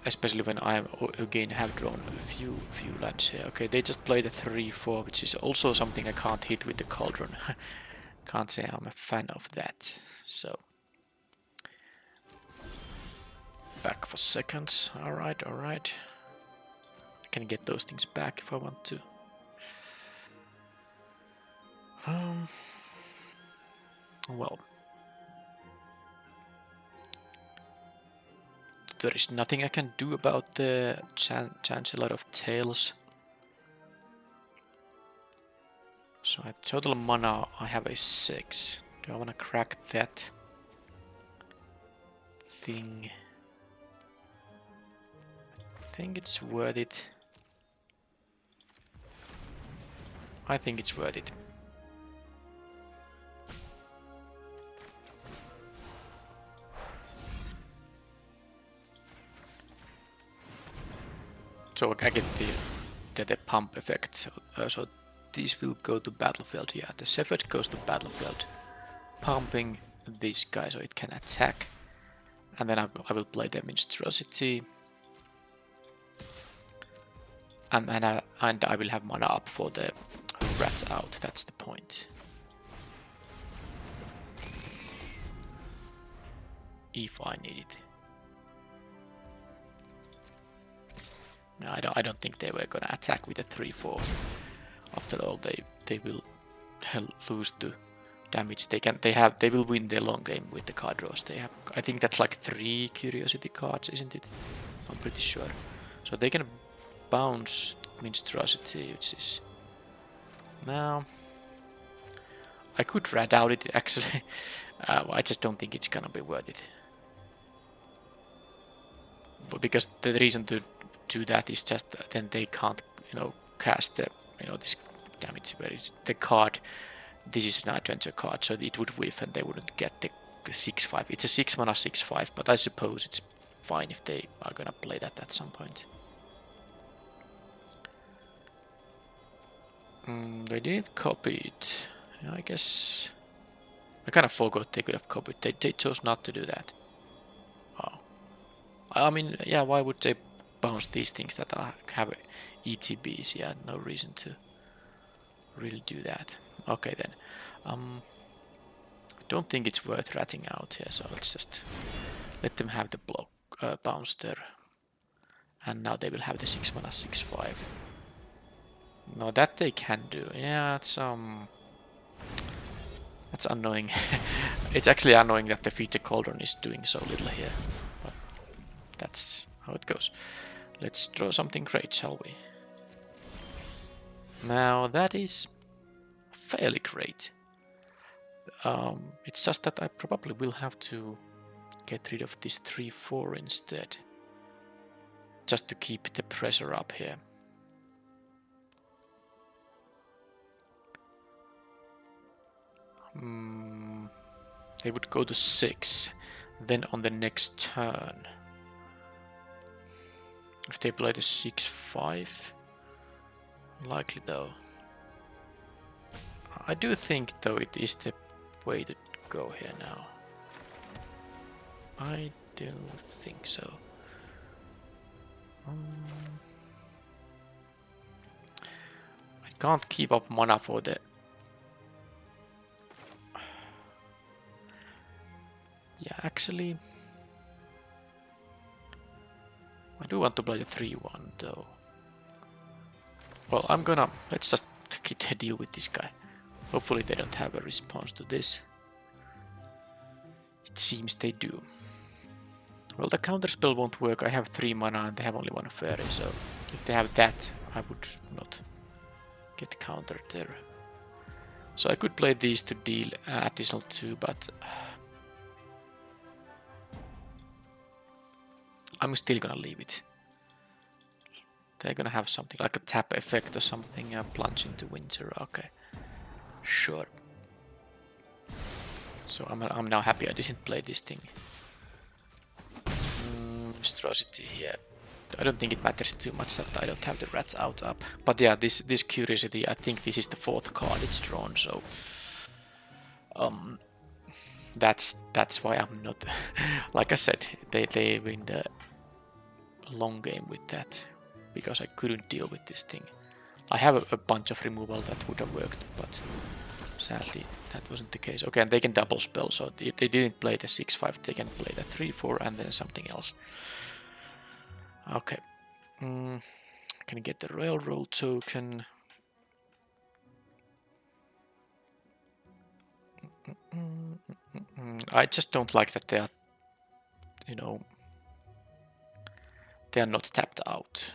especially when I again have drawn a few lands here. Okay, they just play the 3-4, which is also something I can't hit with the Cauldron. Can't say I'm a fan of that. So back for seconds. Alright, alright. I can get those things back if I want to. Well, there is nothing I can do about the Chancellor of Tales. So at total mana I have a 6. Do I want to crack that thing? I think it's worth it. I think it's worth it. So I get the pump effect. So these will go to battlefield. Yeah, the Shepherd goes to battlefield, pumping this guy so it can attack. And then I will play the Monstrosity. And I will have mana up for the Rats Out. That's the point. If I need it. No, I don't think they were gonna attack with a 3-4. After all, they will lose the damage. They will win the long game with the card draws they have. I think that's like 3 Curiosity cards, isn't it? I'm pretty sure. So they can bounce Monstrosity, which is now. I could rat out it actually. I just don't think it's gonna be worth it. But because the reason to do that is just then they can't, cast the, this damage where it's the card. This is an adventure card, so it would whiff and they wouldn't get the 6-5. It's a 6 mana 6-5, but I suppose it's fine if they are gonna play that at some point. They didn't copy it. I guess I kind of forgot they could have copied. They chose not to do that. Oh, I mean, yeah. Why would they bounce these things that have ETBs? Yeah, no reason to really do that. Okay then. Don't think it's worth ratting out here, so let's just let them have the block bounce there. And now they will have the 6 mana 6-5. No, that they can do. Yeah, it's that's annoying. It's actually annoying that the feature Cauldron is doing so little here. But that's how it goes. Let's draw something great, shall we? Now that is fairly great. It's just that I probably will have to get rid of this 3-4 instead. Just to keep the pressure up here. They would go to 6. Then on the next turn, if they play the 6-5, likely though. I do think though it is the way to go here now. I do think so. I can't keep up mana for the... Yeah, actually... I do want to play the 3-1 though. Well, I'm gonna... Let's just get a deal with this guy. Hopefully they don't have a response to this. It seems they do. Well, the counterspell won't work. I have 3 mana and they have only 1 fairy, so if they have that, I would not get countered there. So I could play these to deal additional 2, but I'm still gonna leave it. They're gonna have something like a tap effect or something, plunge into winter. Okay, sure. So I'm now happy I didn't play this thing. Monstrosity here. I don't think it matters too much that I don't have the Rats Out up. But yeah, this Curiosity, I think this is the 4th card it's drawn, so that's why I'm not like I said, they win the long game with that because I couldn't deal with this thing. I have a bunch of removal that would have worked, but sadly that wasn't the case. Okay, and they can double spell, so if they didn't play the 6/5, they can play the 3/4 and then something else. Okay, can get the railroad token. I just don't like that they are, you know, they are not tapped out.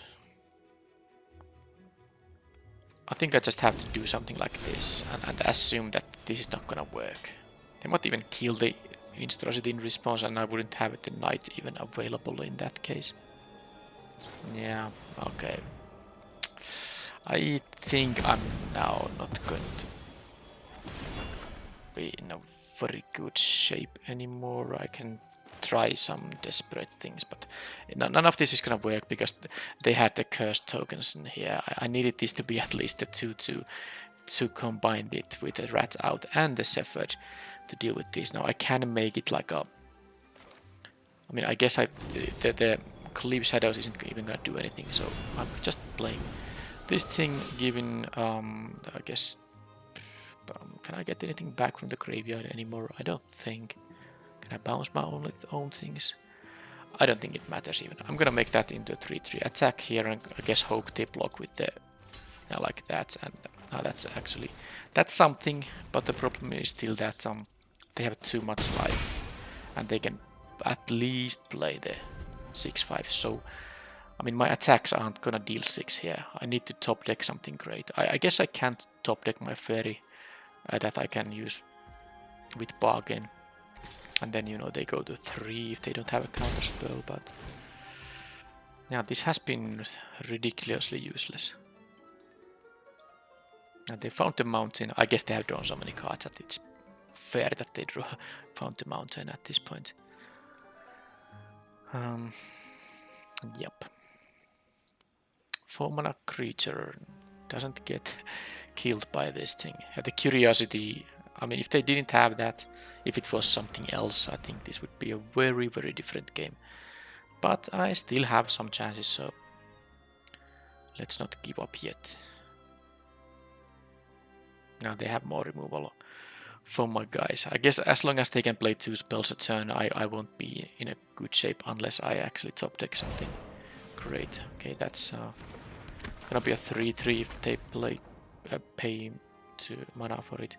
I think I just have to do something like this and assume that this is not gonna work. They might even kill the Instability in response and I wouldn't have the knight even available in that case. Yeah, okay. I think I'm now not going to be in a very good shape anymore. I can try some desperate things, but none of this is gonna work because they had the cursed tokens in here. I needed this to be at least a 2/2 to combine it with the rat out and the Shepherd to deal with this. Now I can make it like a, I mean, I guess the Cleave Shadows isn't even gonna do anything, so I'm just playing this thing, giving I guess, can I get anything back from the graveyard anymore? I don't think. Can I bounce my own things? I don't think it matters even. I'm gonna make that into a 3/3 attack here and I guess hope they block with the, yeah, like that, and that's something, but the problem is still that they have too much life and they can at least play the 6/5, so I mean my attacks aren't gonna deal 6 here. I need to top deck something great. I guess I can't top deck my fairy that I can use with bargain, and then you know they go to 3 if they don't have a counter spell, but yeah, this has been ridiculously useless. And they found the mountain. I guess they have drawn so many cards that it's fair that they found the mountain at this point. Yep. 4-mana creature doesn't get killed by this thing. The curiosity, I mean, if they didn't have that, if it was something else, I think this would be a very, very different game. But I still have some chances, so let's not give up yet. Now they have more removal for my guys. I guess as long as they can play 2 spells a turn, I won't be in a good shape unless I actually top deck something great. Okay, that's gonna be a 3/3 if they play pay to mana for it.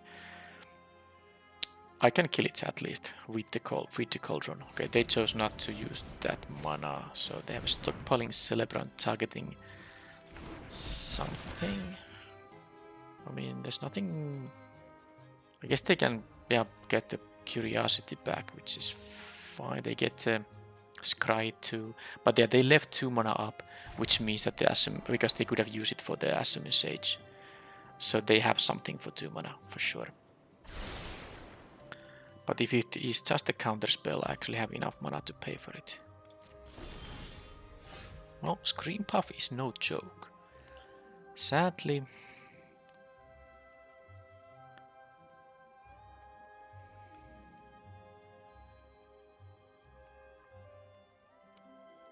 I can kill it at least with the cauldron. Okay, they chose not to use that mana, so they have a stockpiling celebrant targeting something. I mean, there's nothing. I guess they can, yeah, get the curiosity back, which is fine. They get Scry too, but yeah, they left 2 mana up, which means that because they could have used it for the Assuming Sage, so they have something for 2 mana for sure. But if it is just a counter spell, I actually have enough mana to pay for it. Well, Scream Puff is no joke. Sadly.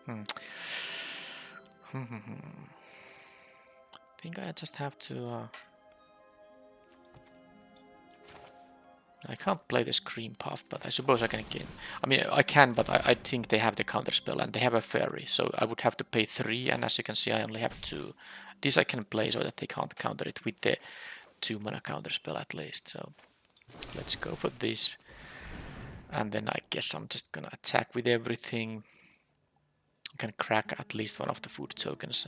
I think I just have to... I can't play the Scream Puff, but I suppose I can get... I mean, I can, but I think they have the counter spell and they have a fairy, so I would have to pay 3, and as you can see, I only have 2. This I can play so that they can't counter it with the 2 mana counter spell at least, so let's go for this. And then I guess I'm just gonna attack with everything. I can crack at least one of the food tokens,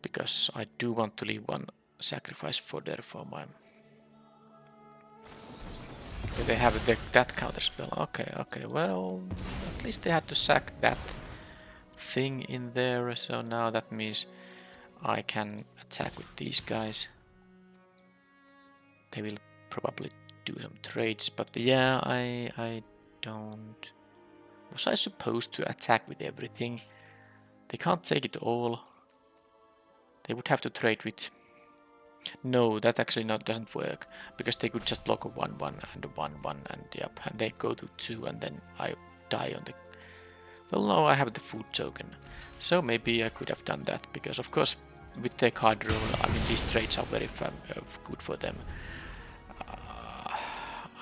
because I do want to leave 1 sacrifice fodder for my... Okay, they have that counter spell. Okay, well, at least they had to sack that thing in there, so now that means I can attack with these guys. They will probably do some trades, but yeah, I don't... Was I supposed to attack with everything? They can't take it all. They would have to trade with... No, that actually doesn't work, because they could just block a 1/1 and a 1/1, and yep, and they go to 2, and then I die on the Well, no, I have the food token. So maybe I could have done that, because of course with the card rule, I mean these trades are very good for them.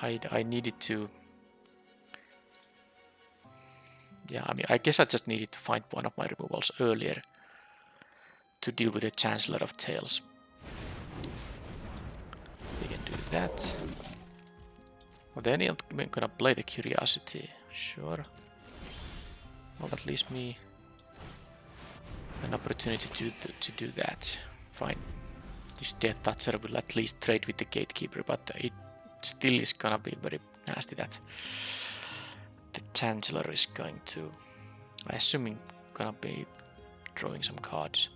I needed to... Yeah, I mean, I guess I just needed to find one of my removals earlier to deal with the Chancellor of Tales. We can do that. Well, then I'm gonna play the Curiosity. Sure. Well, that leaves me an opportunity to do that. Fine. This Death Toucher will at least trade with the Gatekeeper, but it still is gonna be very nasty that the Chancellor is going to... I assume gonna be drawing some cards.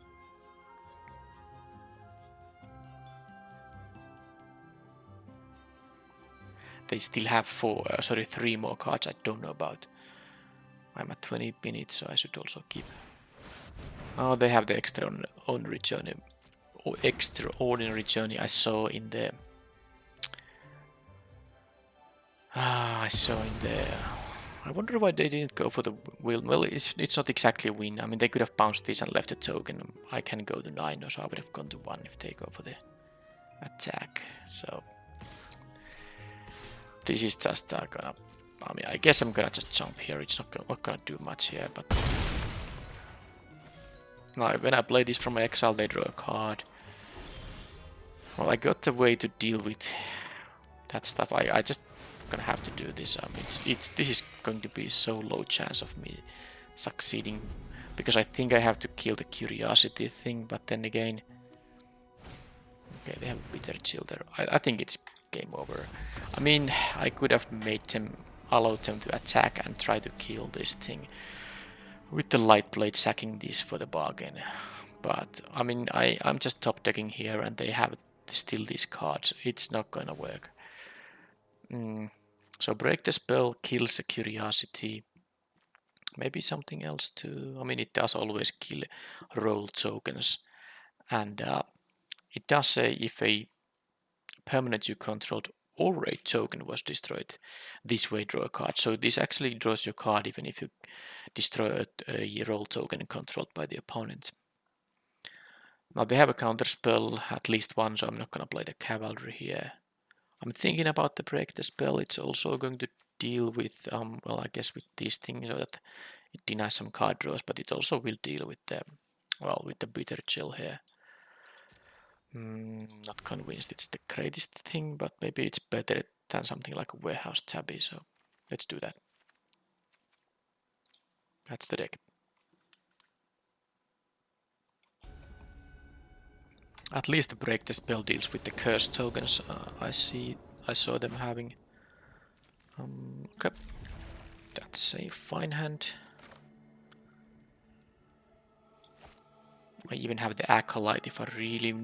They still have 3 more cards I don't know about. I'm at 20 minutes, so I should also keep... Oh, they have the extraordinary journey. Or extraordinary journey I saw in the... I saw in the... I wonder why they didn't go for the wheel. Well, it's not exactly a win. I mean, they could have bounced this and left a token. I can go to 9, so I would have gone to 1 if they go for the attack. So this is just gonna... I mean, I guess I'm gonna just jump here. It's not gonna do much here, but... Now, when I play this from exile, they draw a card. Well, I got a way to deal with that stuff. I just gonna have to do this. I mean, this is going to be so low chance of me succeeding, because I think I have to kill the Curiosity thing, but then again... Okay, they have a Bitter Chill there. I think it's game over. I mean, I could have made them... allowed them to attack and try to kill this thing with the Light Blade, sacking this for the bargain. But, I mean, I'm just top decking here and they have still these cards. It's not gonna work. So break the spell, kills the Curiosity. Maybe something else too. I mean, it does always kill roll tokens. And it does say if a permanent you controlled or a token was destroyed, this way draw a card. So this actually draws your card even if you destroy a roll token controlled by the opponent. Now they have a counter spell, at least one, so I'm not gonna play the Cavalry here. I'm thinking about the break the spell. It's also going to deal with, well, I guess with these things, so that it denies some card draws, but it also will deal with the, well, with the Bitter Chill here. Not convinced it's the greatest thing, but maybe it's better than something like a Warehouse Tabby, so let's do that. That's the deck. At least the break the spell deals with the curse tokens. I saw them having. Okay, that's a fine hand. I even have the Acolyte if I really...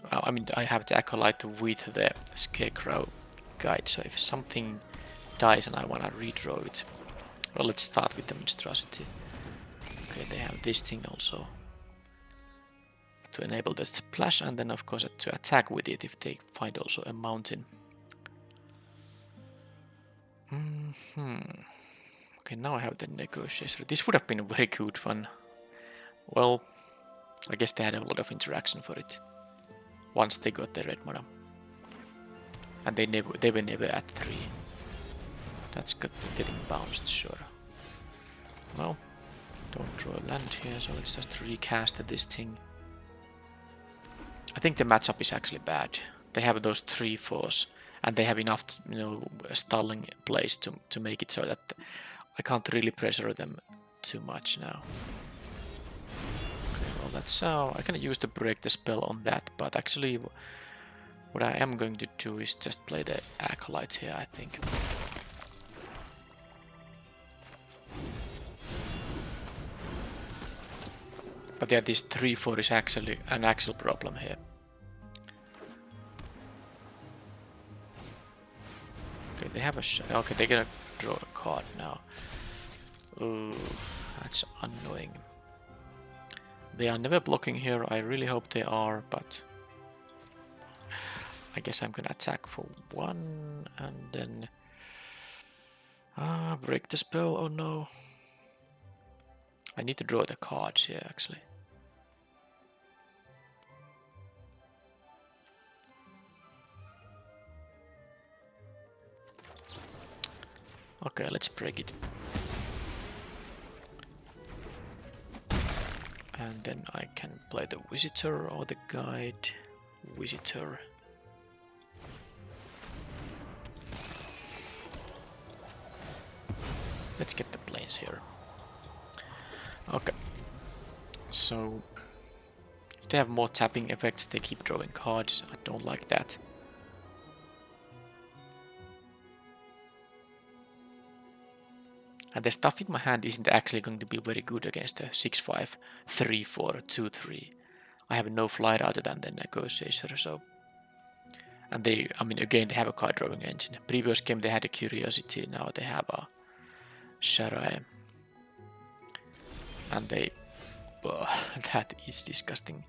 I mean, I have the Acolyte with the Scarecrow guide, so if something dies and I want to redraw it... Well, let's start with the Monstrosity. Okay, they have this thing also to enable the splash, and then of course to attack with it if they find also a mountain. Okay, now I have the Negotiator. This would have been a very good one. Well, I guess they had a lot of interaction for it once they got the red mana, and they were never at 3. That's getting bounced, sure. Well, don't draw a land here, so let's just recast this thing. I think the matchup is actually bad. They have those 3/4s, and they have enough, stalling plays to make it so that I can't really pressure them too much now. Okay, well that's I can use the break the spell on that, but actually what I am going to do is just play the Acolyte here, I think. But yeah, this 3/4 is actually an actual problem here. Okay, they have a okay, they're gonna draw a card now. Ooh, that's annoying. They are never blocking here. I really hope they are, but I guess I'm gonna attack for 1 and then break the spell. Oh no. I need to draw the cards here, actually. Okay, let's break it. And then I can play the visitor or the guide. Visitor. Let's get the planes here. Okay. So if they have more tapping effects, they keep drawing cards. I don't like that. And the stuff in my hand isn't actually going to be very good against the 6-5, 3-4, 2-3. I have no flight other than the negotiator, so. And they, I mean, again, they have a card drawing engine. Previous game they had a curiosity, now they have a Sharai. And they, that is disgusting.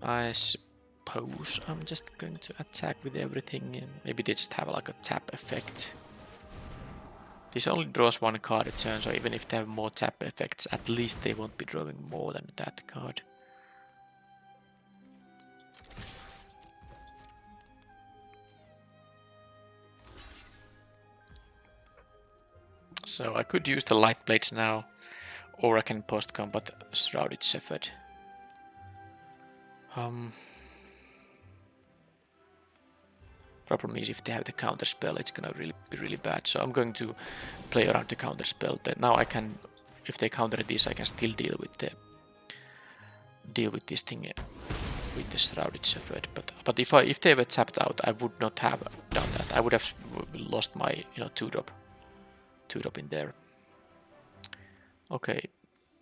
I suppose I'm just going to attack with everything. And maybe they just have like a tap effect. This only draws one card a turn, so even if they have more tap effects, at least they won't be drawing more than that card. So I could use the light blades now, or I can post-combat Shrouded Shepherd. Problem is if they have the counter spell, it's gonna be really bad. So I'm going to play around the counter spell. Now I can, if they counter this, I can still deal with this thing with the Shrouded Shepherd. But if they were tapped out, I would not have done that. I would have lost my 2-drop in there. Okay,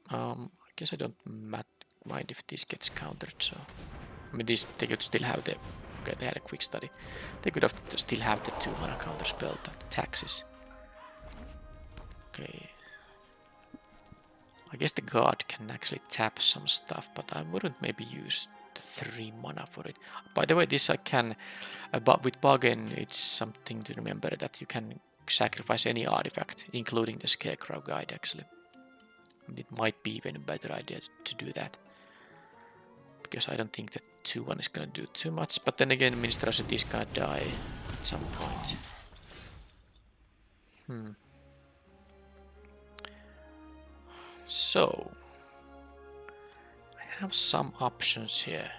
I guess I don't mind if this gets countered. So I mean, they could still have the. Okay, they had a quick study. They could have still have the 2-mana counter spell that taxes. Okay. I guess the guard can actually tap some stuff, but I wouldn't maybe use the 3 mana for it. By the way, this I can, but with bargain, it's something to remember that you can sacrifice any artifact, including the Scarecrow guide actually. And it might be even a better idea to do that. Because I don't think that 2-1 is gonna do too much, but then again, Minstrosity is gonna die at some point. So I have some options here.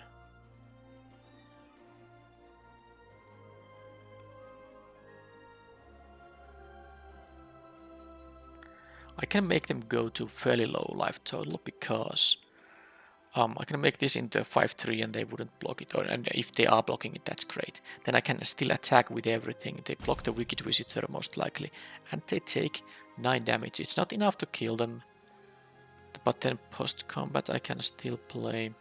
I can make them go to fairly low life total because I can make this into a 5-3 and they wouldn't block it, and if they are blocking it, that's great. Then I can still attack with everything. They block the Wicked Visitor most likely, and they take 9 damage. It's not enough to kill them, but then post-combat I can still play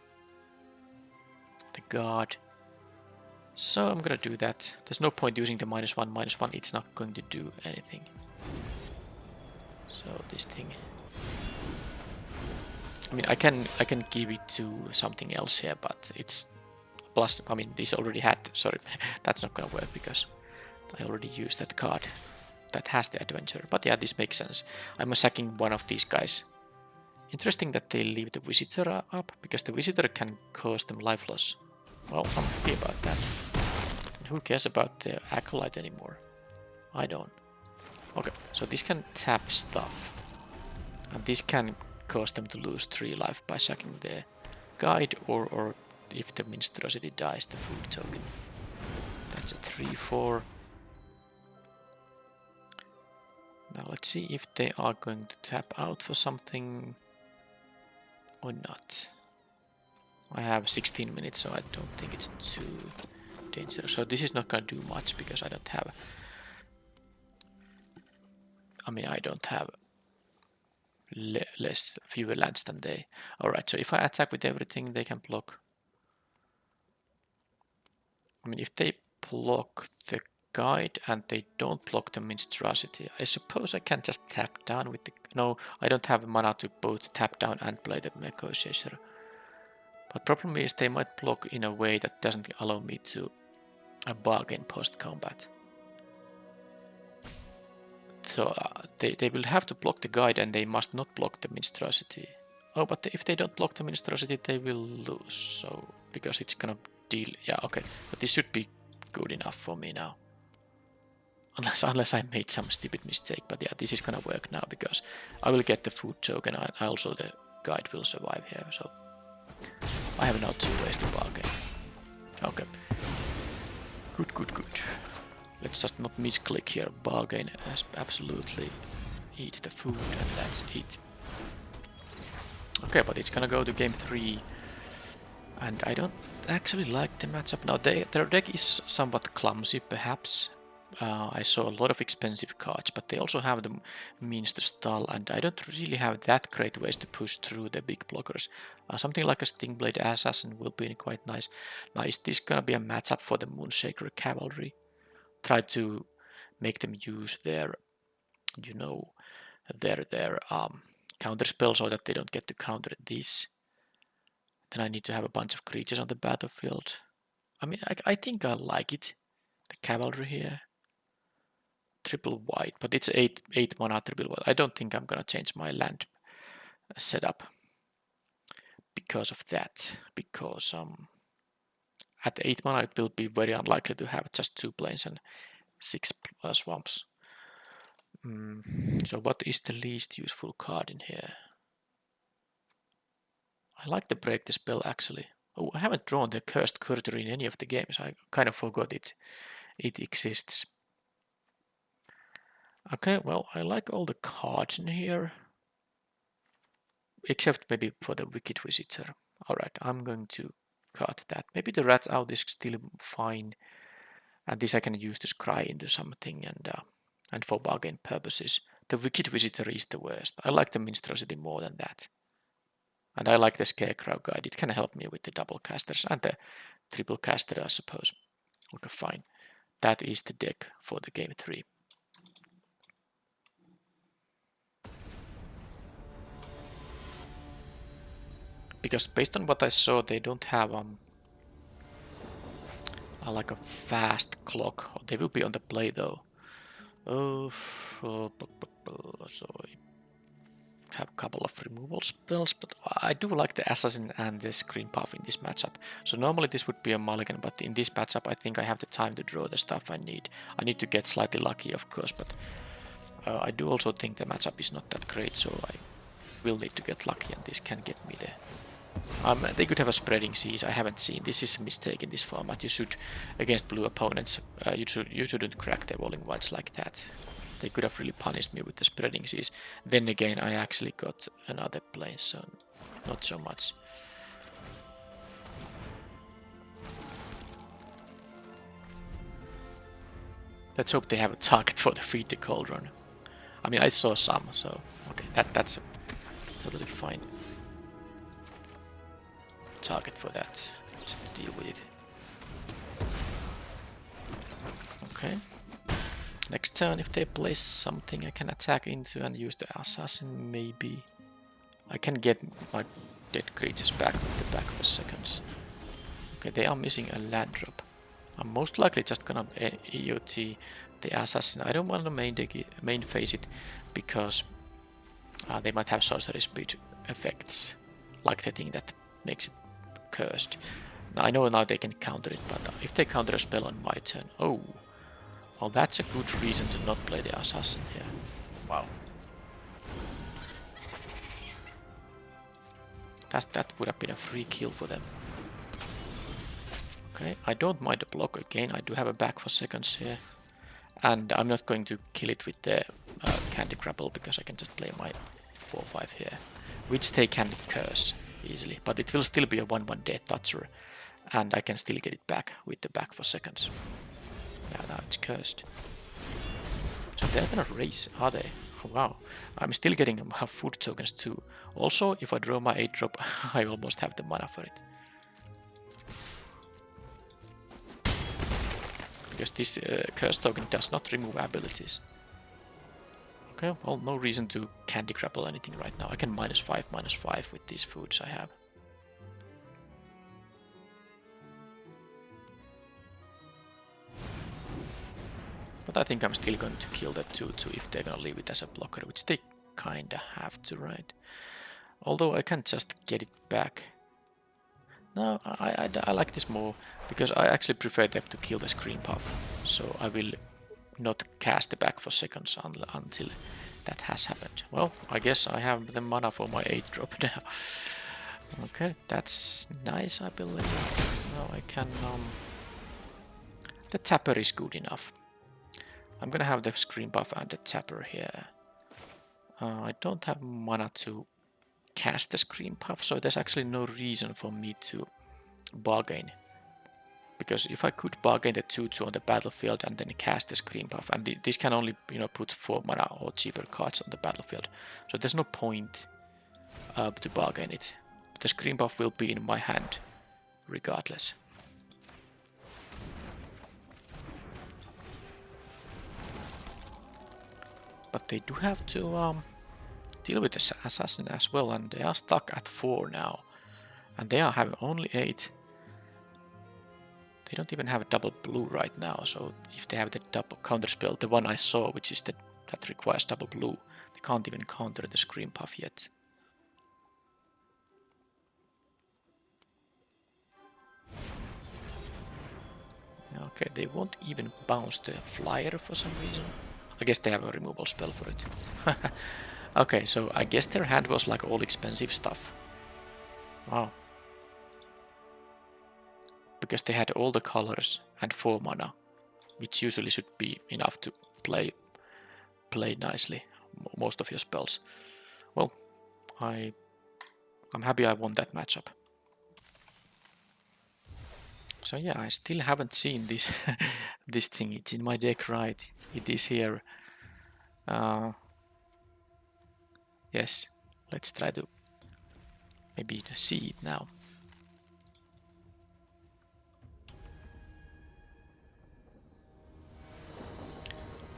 the guard. So I'm gonna do that. There's no point using the -1/-1, it's not going to do anything. So this thing. I mean, I can give it to something else here, but it's plus. I mean, this already had. Sorry, that's not gonna work because I already used that card that has the adventure. But yeah, this makes sense. I'm sacking one of these guys. Interesting that they leave the visitor up because the visitor can cause them life loss. Well, I'm happy about that. And who cares about the acolyte anymore? I don't. Okay, so this can tap stuff, and this can cause them to lose 3 life by sacking the guide, or if the Minstrosity dies, the food token. That's a 3-4. Now let's see if they are going to tap out for something or not. I have 16 minutes, so I don't think it's too dangerous. So this is not gonna do much because I don't have. I mean, I don't have fewer lands than they. Alright, so if I attack with everything, they can block. I mean, if they block the guide and they don't block the Minstrosity, I suppose I can just tap down with the. No, I don't have mana to both tap down and play the Negotiator. But problem is they might block in a way that doesn't allow me to bargain post-combat. So they will have to block the guide and they must not block the monstrosity. Oh, but if they don't block the monstrosity, they will lose. So because it's gonna deal. Yeah, okay. But this should be good enough for me now. Unless I made some stupid mistake. But yeah, this is gonna work now because I will get the food token. And also the guide will survive here. So I have now 2 ways to bargain. Okay. Good, good, good. Let's just not misclick here. Bargain as absolutely. Eat the food and that's it. Okay, but it's gonna go to game 3. And I don't actually like the matchup. Now their deck is somewhat clumsy perhaps. I saw a lot of expensive cards, but they also have the means to stall, and I don't really have that great ways to push through the big blockers. Something like a Stingblade Assassin will be quite nice. Now is this gonna be a matchup for the Moonshaker Cavalry? Try to make them use their, you know, their counter spell so that they don't get to counter this. Then I need to have a bunch of creatures on the battlefield. I mean, I think I like it. The cavalry here. Triple white, but it's 8 mana triple white. I don't think I'm gonna change my land setup because of that. Because at 8 mana it will be very unlikely to have just 2 plains and 6 swamps. So what is the least useful card in here? I like to break the spell actually. Oh, I haven't drawn the Cursed Courtier in any of the games. I kind of forgot it exists. Okay, well, I like all the cards in here. Except maybe for the Wicked Visitor. Alright, I'm going to cut that. Maybe the Rat Out is still fine. And this I can use to scry into something and for bargain purposes. The Wicked Visitor is the worst. I like the Monstrosity more than that. And I like the Scarecrow guide. It can help me with the double casters and the triple caster, I suppose. Okay, fine. That is the deck for the game 3. Because based on what I saw, they don't have like a fast clock. They will be on the play though. So I have a couple of removal spells, but I do like the Assassin and the Screen Path in this matchup. So normally this would be a mulligan, but in this matchup I think I have the time to draw the stuff I need. I need to get slightly lucky, of course, but I do also think the matchup is not that great, so I will need to get lucky, and this can get me there. They could have a Spreading Seas. I haven't seen. This is a mistake in this format. You should, against blue opponents, you shouldn't crack the Walling Whites like that. They could have really punished me with the Spreading Seas. Then again, I actually got another plane, so not so much. Let's hope they have a target for the Feed the Cauldron. I mean, I saw some, so okay, that's totally fine. Target for that. Just deal with it. Okay. Next turn, if they place something I can attack into and use the Assassin, maybe I can get my dead creatures back with the back for seconds. Okay, they are missing a land drop. I'm most likely just gonna EOT the Assassin. I don't want to main phase it because they might have sorcery speed effects, like the thing that makes it cursed. Now, I know now they can counter it, but if they counter a spell on my turn, oh, well, that's a good reason to not play the Assassin here. Wow. That would have been a free kill for them. Okay, I don't mind the block again. I do have a back for seconds here. And I'm not going to kill it with the Candy Grapple because I can just play my 4-5 here. Which they can curse easily. But it will still be a 1-1 Death Toucher. And I can still get it back with the back for seconds. Yeah, now it's cursed. So they're gonna race, are they? Wow. I'm still getting food tokens too. Also, if I draw my 8-drop, I almost have the mana for it. Because this curse token does not remove abilities. Okay, well, no reason to Candy Grapple anything right now. I can -5 with these foods I have. But I think I'm still going to kill the 2/2 if they're gonna leave it as a blocker, which they kinda have to, right? Although I can just get it back. No, I like this more, because I actually prefer them to kill the Screen Puff. So I will not cast it back for seconds until that has happened. Well, I guess I have the mana for my 8 drop now. Okay, that's nice, I believe. Now I can... the tapper is good enough. I'm gonna have the Screen Buff and the tapper here. I don't have mana to cast the Screen Puff, so there's actually no reason for me to bargain. Because if I could bargain the 2/2 on the battlefield and then cast the Screen Puff, and this can only, you know, put 4 mana or cheaper cards on the battlefield, so there's no point to bargain it. The Screen Puff will be in my hand regardless. But they do have to deal with the assassin as well, and they are stuck at 4 now, and they are having only 8. They don't even have a double blue right now, so if they have the double counter spell, the one I saw, which is that requires double blue, they can't even counter the Screen Puff yet. Okay, they won't even bounce the flyer for some reason. I guess they have a removal spell for it. Okay, so I guess their hand was like all expensive stuff. Wow. Because they had all the colors and 4 mana, which usually should be enough to play nicely most of your spells. Well, I'm happy I won that matchup. So yeah, I still haven't seen this this thing. It's in my deck, right? It is here. Yes, let's try to maybe see it now.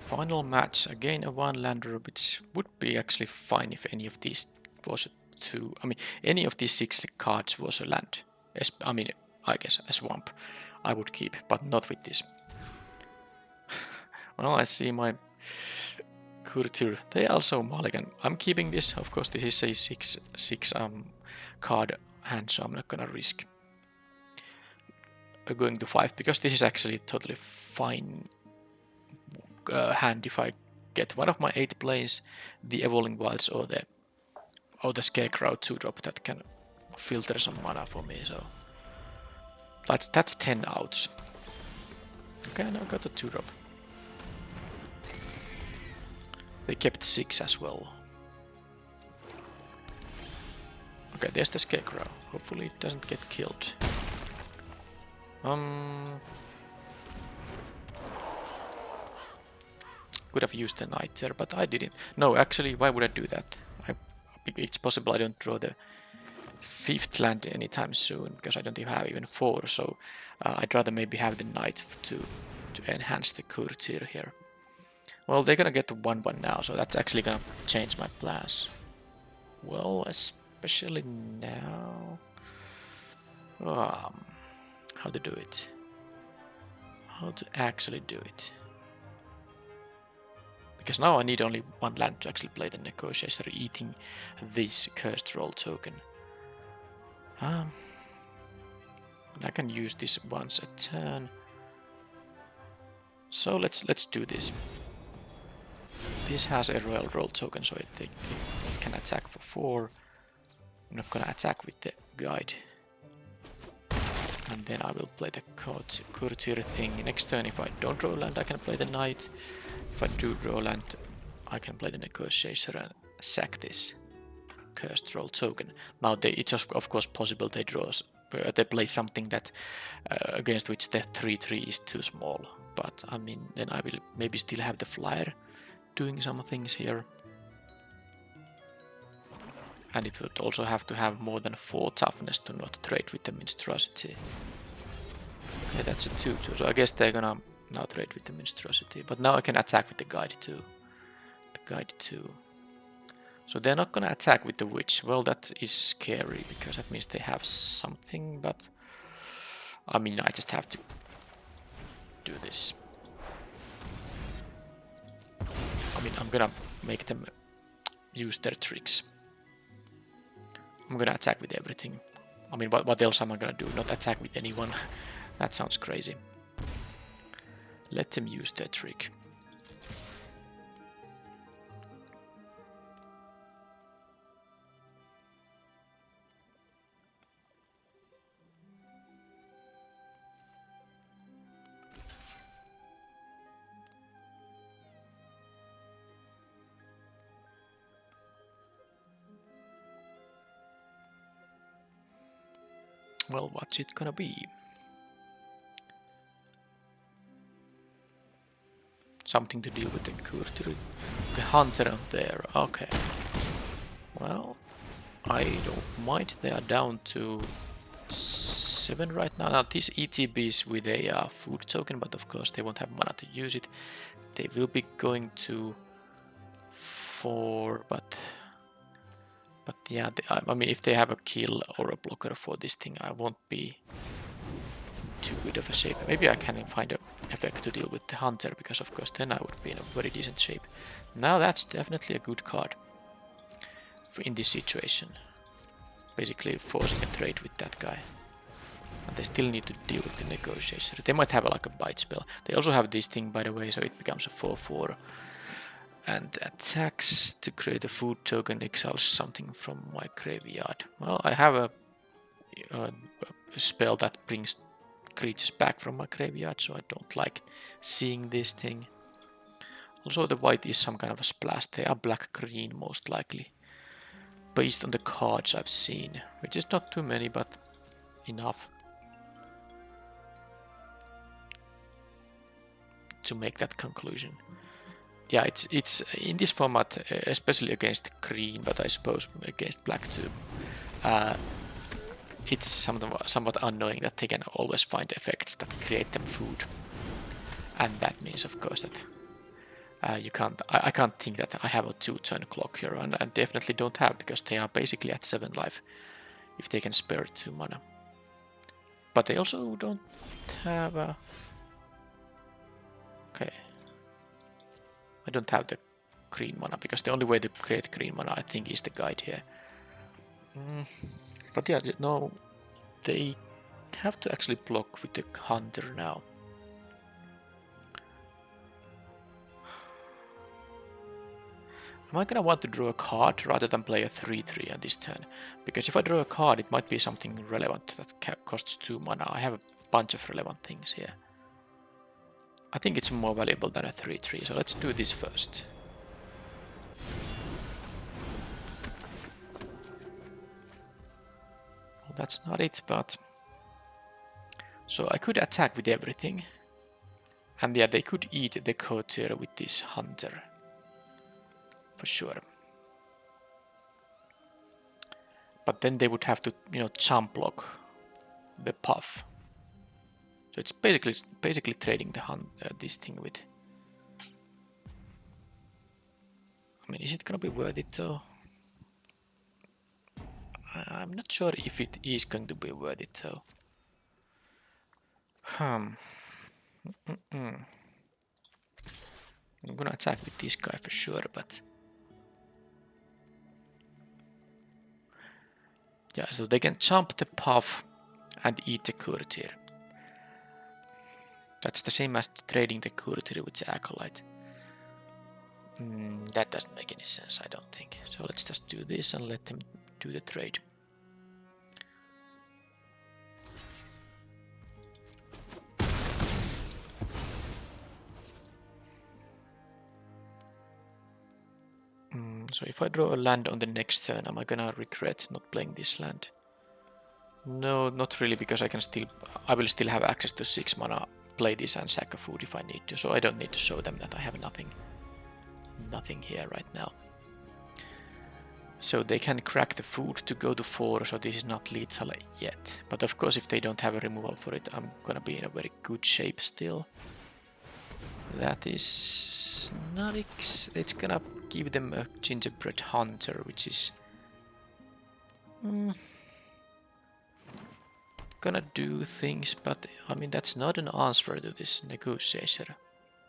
Final match, again a 1-lander, which would be actually fine if any of these was a 2. I mean, any of these 6 cards was a land. I mean, I guess a swamp I would keep, but not with this. Well, I see my Courtier. They also mulligan. I'm keeping this. Of course, this is a 6 card hand, so I'm not gonna risk going to 5, because this is actually totally fine hand if I get one of my 8 plays, the Evolving Wilds or the Scarecrow 2-drop that can filter some mana for me. So that's 10 outs. Okay, now I got a 2-drop. They kept 6 as well. Okay, there's the Scarecrow. Hopefully it doesn't get killed. Could have used the Knight there, but I didn't. No, actually, why would I do that? It's possible I don't draw the 5th land anytime soon, because I don't even have even 4, so I'd rather maybe have the Knight to enhance the Courtier here. Well, they're gonna get the 1/1 now, so that's actually gonna change my plans. Well, especially now. How to do it? How to actually do it? Because now I need only 1 land to actually play the Negotiator, eating this Cursed Roll token. I can use this once a turn. So let's do this. This has a Royal Roll token, so it can attack for 4. I'm not gonna attack with the guide. And then I will play the Courtier thing. Next turn, if I don't draw land, I can play the Knight. If I do draw land, I can play the Negotiator and sack this Cursed Roll token. Now it's of course possible they play something that against which the 3/3 is too small. But I mean, then I will maybe still have the flyer doing some things here. And it would also have to have more than 4 toughness to not trade with the Monstrosity. Okay, that's a 2/2, so I guess they're gonna now trade with the Monstrosity. But now I can attack with the Guide too. The Guide too. So they're not gonna attack with the Witch. Well, that is scary, because that means they have something, but I mean, I just have to do this. mean, I'm gonna make them use their tricks. I'm gonna attack with everything. I mean, what else am I gonna do? Not attack with anyone. That sounds crazy. Let them use their trick. Well, what's it gonna be? Something to deal with the courtier. The hunter out there. Okay. Well, I don't mind. They are down to 7 right now. Now this ETB is with a food token, but of course they won't have mana to use it. They will be going to 4, but yeah, I mean, if they have a kill or a blocker for this thing, I won't be too good of a shape. Maybe I can find an effect to deal with the hunter, because of course then I would be in a very decent shape. Now that's definitely a good card in this situation. Basically forcing a trade with that guy. And they still need to deal with the negotiation. They might have like a bite spell. They also have this thing, by the way, so it becomes a 4/4. And attacks to create a food token, exiles something from my graveyard. Well, I have a spell that brings creatures back from my graveyard, so I don't like seeing this thing. Also, the white is some kind of a splash. They are black-green most likely, based on the cards I've seen, which is not too many, but enough to make that conclusion. Yeah, it's in this format, especially against green, but I suppose against black too. It's somewhat annoying that they can always find effects that create them food, and that means, of course, that you can't. I can't think that I have a 2-turn clock here, and I definitely don't have, because they are basically at 7 life if they can spare 2 mana. But they also don't have a. Okay. I don't have the green mana, because the only way to create green mana, I think, is the guide here. But yeah, no, they have to actually block with the hunter now. Am I gonna want to draw a card rather than play a 3/3 on this turn? Because if I draw a card, it might be something relevant that costs 2 mana. I have a bunch of relevant things here. I think it's more valuable than a 3/3, so let's do this first. Well, that's not it, but... So I could attack with everything. And yeah, they could eat the courtier with this hunter. For sure. But then they would have to, jump block the puff. So it's basically trading the this thing with. I mean, is it gonna be worth it though? I'm not sure if it is going to be worth it though. I'm gonna attack with this guy for sure, but yeah, so they can jump the puff and eat the courtier. That's the same as trading the courtier with the acolyte. That doesn't make any sense, I don't think. So let's just do this and let them do the trade. So if I draw a land on the next turn, am I gonna regret not playing this land? No, not really, because I will still have access to 6 mana, play this and sack a food if I need to, so I don't need to show them that I have nothing here right now. So they can crack the food to go to 4, so this is not lethal yet. But of course, if they don't have a removal for it, I'm gonna be in a very good shape still. That is not it's gonna give them a gingerbread hunter, which is gonna do things, but I mean, that's not an answer to this negotiation.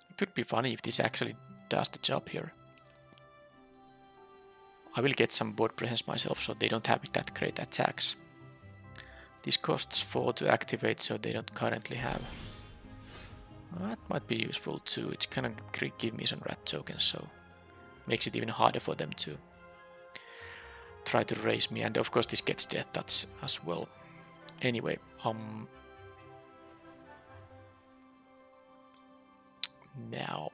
It would be funny if this actually does the job here. I will get some board presence myself, so they don't have that great attacks. This costs 4 to activate, so they don't currently have. That might be useful too. It's gonna give me some rat tokens, so makes it even harder for them to try to raise me. And of course this gets death touch as well. Anyway, now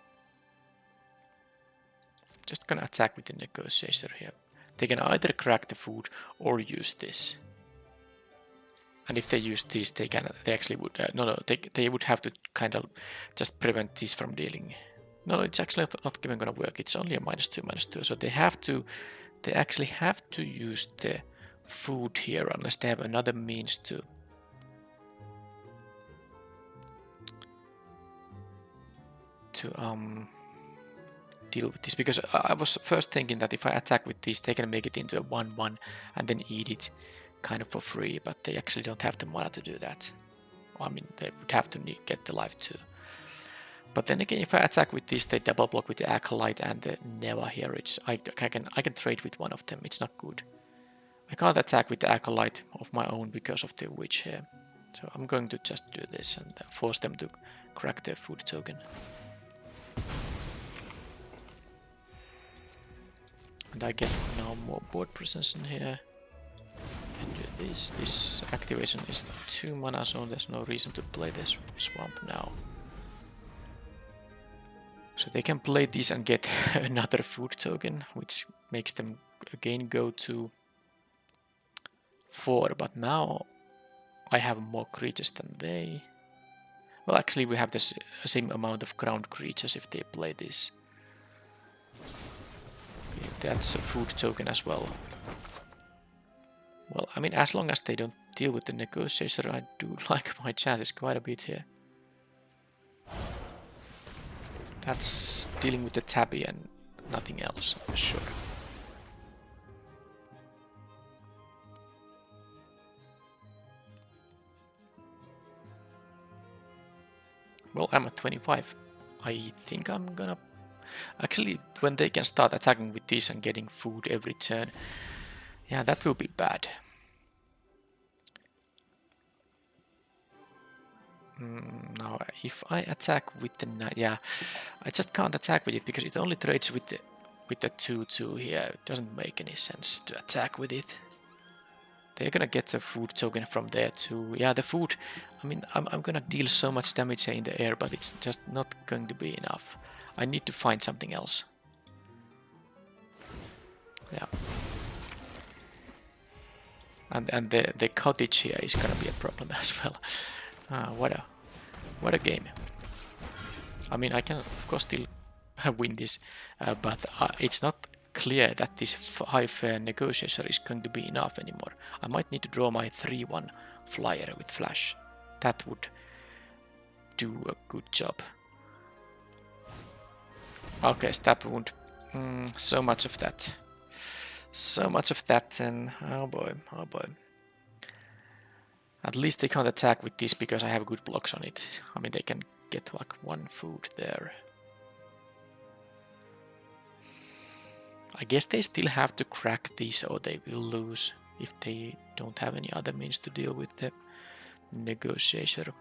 just gonna attack with the negotiator here. They can either crack the food or use this. And if they use this, they actually would they would have to kind of just prevent this from dealing. No, it's actually not even gonna work. It's only a -2/-2. So they actually have to use the food here unless they have another means to deal with this, because I was first thinking that if I attack with this, they can make it into a 1/1 and then eat it kind of for free, but they actually don't have the mana to do that. I mean, they would have to get the life too. But then again, if I attack with this, they double block with the Acolyte and the Neva here. I can trade with one of them. It's not good. I can't attack with the Acolyte of my own because of the Witch here. So I'm going to just do this and force them to crack their food token. And I get now more board presence in here. Can do this. This activation is 2 mana, so there's no reason to play this swamp now. So they can play this and get another food token, which makes them again go to 4. But now I have more creatures than they. Well, actually we have the same amount of ground creatures if they play this. Okay, that's a food token as well. Well, I mean, as long as they don't deal with the negotiator, I do like my chances quite a bit here. That's dealing with the tabby and nothing else, for sure. Well, I'm at 25. I think I'm gonna... Actually, when they can start attacking with this and getting food every turn, yeah, that will be bad. Now, if I attack with the... Yeah, I just can't attack with it because it only trades with the 2/2 here. It doesn't make any sense to attack with it. They're gonna get the food token from there too. Yeah, the food... I mean, I'm gonna deal so much damage here in the air, but it's just not going to be enough. I need to find something else. Yeah. And the cottage here is gonna be a problem as well. What a game. I mean, I can of course still win this, but it's not clear that this high fair negotiator is going to be enough anymore. I might need to draw my 3/1 flyer with flash. That would do a good job. Okay, stab wound. So much of that. So much of that, and oh boy, oh boy. At least they can't attack with this because I have good blocks on it. I mean, they can get like 1 food there. I guess they still have to crack this or they will lose if they don't have any other means to deal with the negotiator.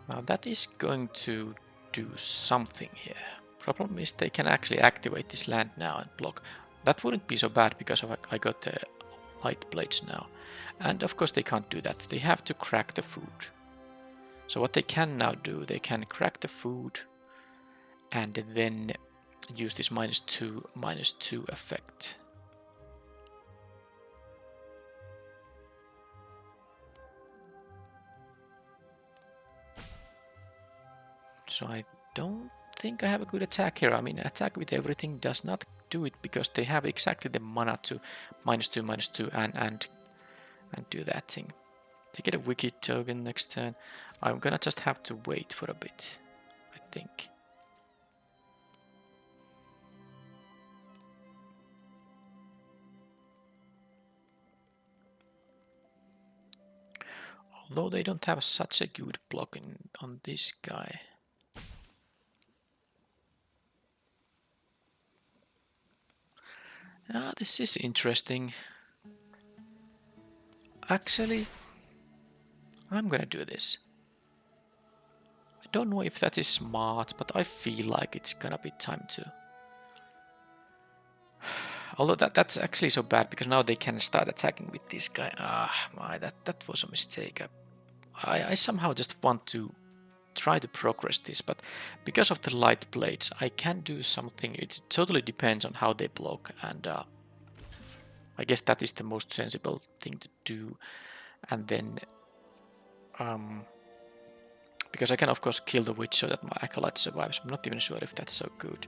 Now that is going to do something here. Problem is they can actually activate this land now and block. That wouldn't be so bad because I got the light blades now. And of course they can't do that. They have to crack the food. So what they can now do, they can crack the food and then use this -2/-2 effect. So I don't think I have a good attack here. I mean, attack with everything does not do it because they have exactly the mana to -2/-2 and do that thing. They get a wicked token next turn. I'm gonna just have to wait for a bit, I think. Although they don't have such a good block on this guy. Ah, this is interesting. Actually, I'm gonna do this. I don't know if that is smart, but I feel like it's gonna be time to. Although that's actually so bad, because now they can start attacking with this guy. Ah, that was a mistake. I somehow just want to try to progress this, but because of the light blades, I can do something. It totally depends on how they block, and I guess that is the most sensible thing to do. And then, because I can of course kill the witch so that my acolyte survives. I'm not even sure if that's so good.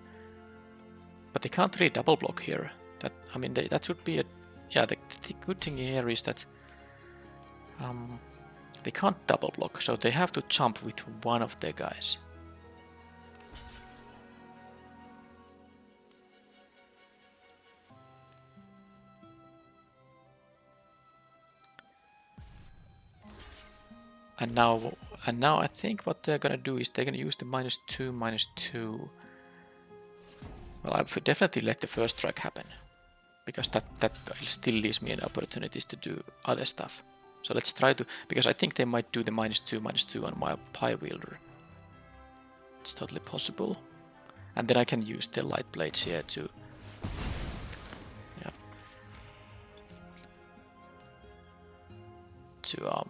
But they can't really double block here. I mean, that would be a... Yeah, the good thing here is that they can't double block, so they have to jump with one of their guys. And now I think what they're gonna do is they're gonna use the -2/-2. Well, I would definitely let the first strike happen, because that still leaves me an opportunities to do other stuff. So let's try to, because I think they might do the -2/-2 on my Pie Wielder. It's totally possible. And then I can use the light blades here to... Yeah. To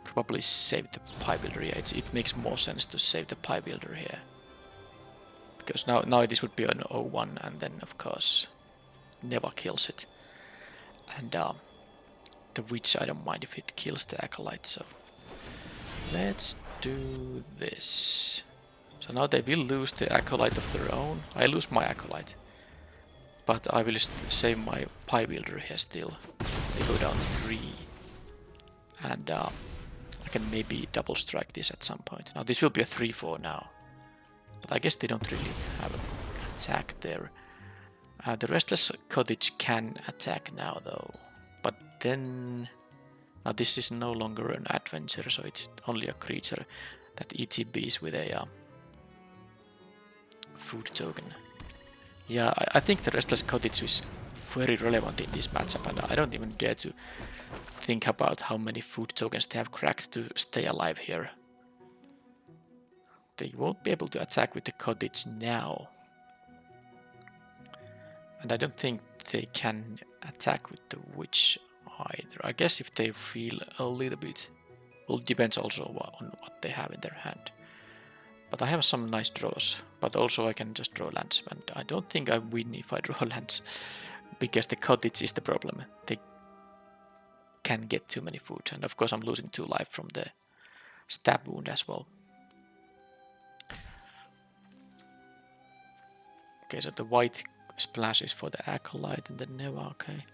probably save the Pie Wielder. Yeah, it makes more sense to save the Pie Wielder here. Because now this would be an 0-1, and then of course Neva kills it. And the witch, I don't mind if it kills the acolyte, so let's do this. So now they will lose the acolyte of their own. I lose my acolyte, but I will save my Pie Wielder here still. They go down 3, and I can maybe double strike this at some point. Now this will be a 3-4 now, but I guess they don't really have an attack there. The Restless Cottage can attack now though, but then... Now this is no longer an adventure, so it's only a creature that ETBs with a food token. Yeah, I think the Restless Cottage is very relevant in this matchup, and I don't even dare to think about how many food tokens they have cracked to stay alive here. They won't be able to attack with the cottage now. And I don't think they can attack with the witch either. I guess if they feel a little bit... Well, it depends also on what they have in their hand. But I have some nice draws. But also I can just draw lands. And I don't think I win if I draw lands. Because the cottage is the problem. They can get too many food. And of course I'm losing 2 life from the stab wound as well. Okay, so the white splash is for the acolyte and the Neva, okay.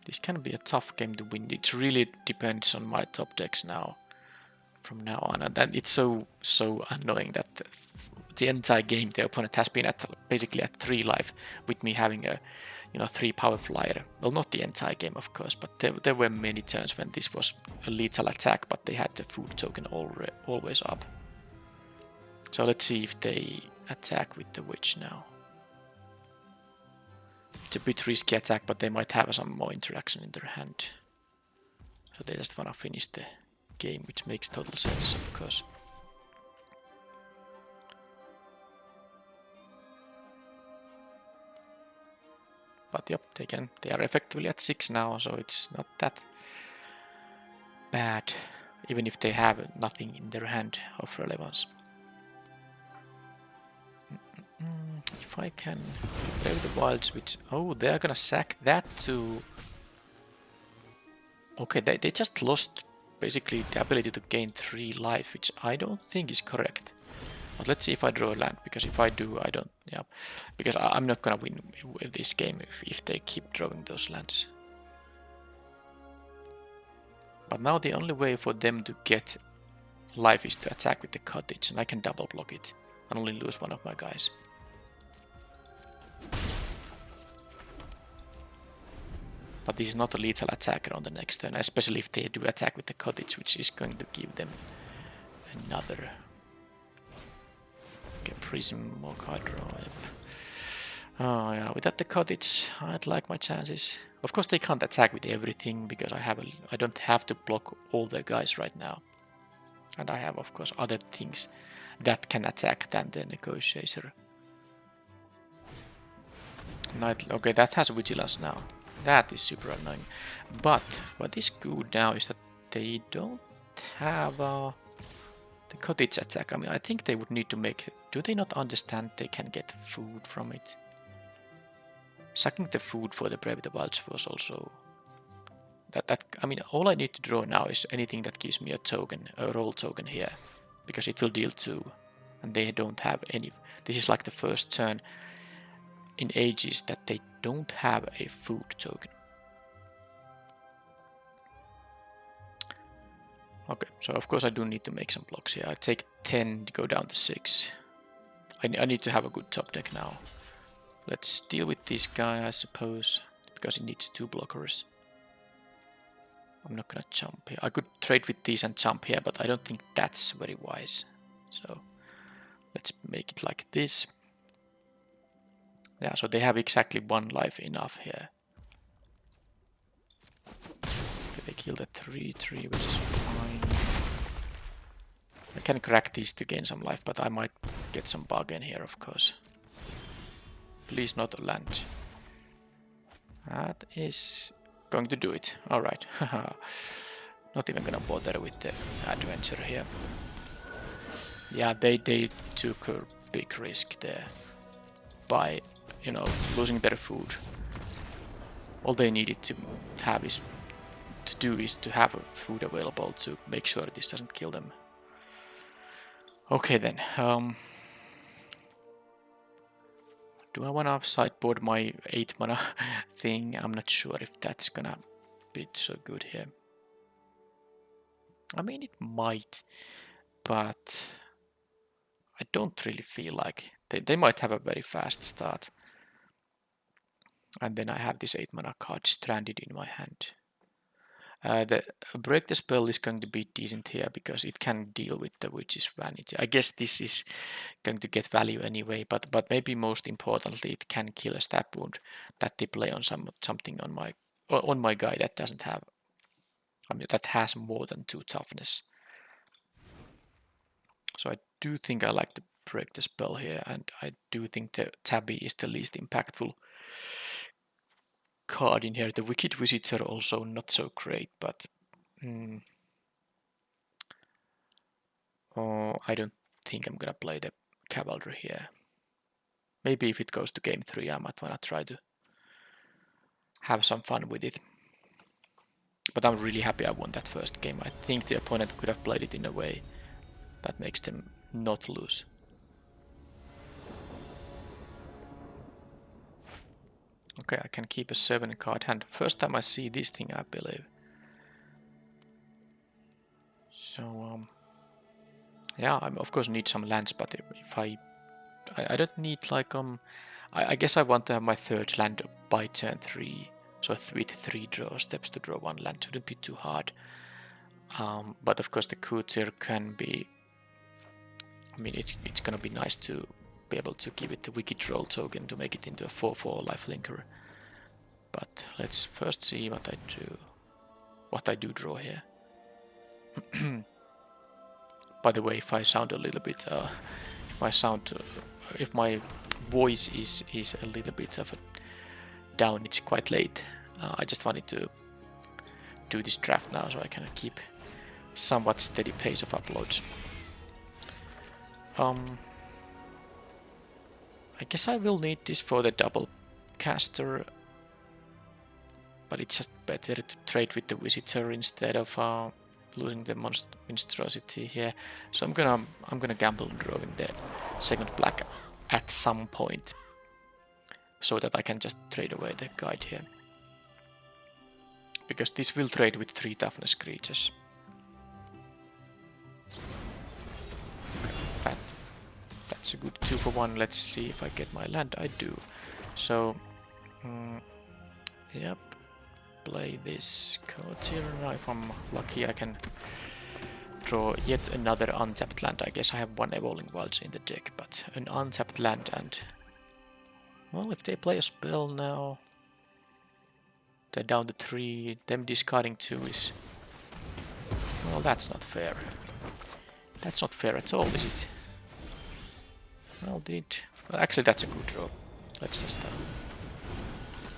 This can be a tough game to win. It really depends on my top decks now, from now on. And then it's so annoying that the entire game the opponent has been basically at 3 life with me having a 3 power flyer. Well, not the entire game of course, but there were many turns when this was a lethal attack, but they had the food token always up. So let's see if they attack with the witch now. It's a bit risky attack, but they might have some more interaction in their hand. So they just wanna finish the game, which makes total sense, of course. But yep, they are effectively at 6 now, so it's not that bad, even if they have nothing in their hand of relevance. If I can play with the wilds, which... Oh, they're gonna sack that too. Okay, they just lost basically the ability to gain 3 life, which I don't think is correct. But let's see if I draw a land, because if I do, I don't... Yeah, because I'm not gonna win with this game if they keep drawing those lands. But now the only way for them to get life is to attack with the cottage, and I can double block it and only lose one of my guys. But this is not a lethal attacker on the next turn, especially if they do attack with the cottage, which is going to give them another. Okay, prism, more card draw. Yep. Oh yeah, without the cottage, I'd like my chances. Of course, they can't attack with everything because I don't have to block all the guys right now, and I have, of course, other things that can attack than the negotiator. Okay, that has vigilance now. That is super annoying. But what is good now is that they don't have the cottage attack. I mean, I think they would need to make. Do they not understand they can get food from it? Sucking the food for the Brave the Wilds was also that. I mean, all I need to draw now is anything that gives me a token, a roll token here, because it will deal 2, and they don't have any. This is like the first turn in ages that they don't have a food token. Okay, so of course I do need to make some blocks here. I take 10 to go down to 6. I need to have a good top deck now. Let's deal with this guy, I suppose, because he needs 2 blockers. I'm not gonna jump here. I could trade with these and jump here, but I don't think that's very wise. So let's make it like this. Yeah, so they have exactly 1 life enough here. Okay, they kill the 3/3, which is fine. I can crack these to gain some life, but I might get some bargain here, of course. Please not a land. That is going to do it. Alright. Not even gonna bother with the adventure here. Yeah, they took a big risk there by, you know, losing their food. All they needed to have is to have food available to make sure this doesn't kill them. Okay then. Do I wanna sideboard my 8 mana thing? I'm not sure if that's gonna be so good here. I mean, it might, but I don't really feel like they might have a very fast start. And then I have this 8 mana card stranded in my hand. The break the spell is going to be decent here because it can deal with the witch's vanity. I guess this is going to get value anyway, but maybe most importantly, it can kill a stab wound that they play on something on my guy that doesn't have. I mean, that has more than 2 toughness. So I do think I like to break the spell here, and I do think the Tabby is the least impactful card in here. The Wicked Visitor also not so great, but I don't think I'm gonna play the Cavalry here. Maybe if it goes to game 3, I might wanna try to have some fun with it. But I'm really happy I won that first game. I think the opponent could have played it in a way that makes them not lose. Okay, I can keep a 7 card hand. First time I see this thing, I believe. So, yeah, I of course need some lands, but if I don't need like I guess I want to have my 3rd land by turn 3. So with 3 draw steps to draw 1 land shouldn't be too hard. But of course the Courier can be. I mean, it's gonna be nice to be able to give it the Wicked Roll token to make it into a 4/4 lifelinker. But let's first see what I do draw here. By the way, if I sound a little bit, if my voice is a little bit of a down, it's quite late. I just wanted to do this draft now so I can keep somewhat steady pace of uploads. I guess I will need this for the double caster, but it's just better to trade with the Visitor instead of losing the monstrosity here. So I'm gonna gamble on drawing the 2nd black at some point, so that I can just trade away the guide here, because this will trade with 3 toughness creatures. Okay, that's a good 2-for-1. Let's see if I get my land. I do. So, yep. play this card here. Now if I'm lucky I can draw yet another untapped land. I guess I have one Evolving Wilds in the deck, but an untapped land, and well, if they play a spell now, they're down to 3, them discarding 2 is... well, that's not fair. That's not fair at all, is it? Well, well, actually that's a good draw. Let's just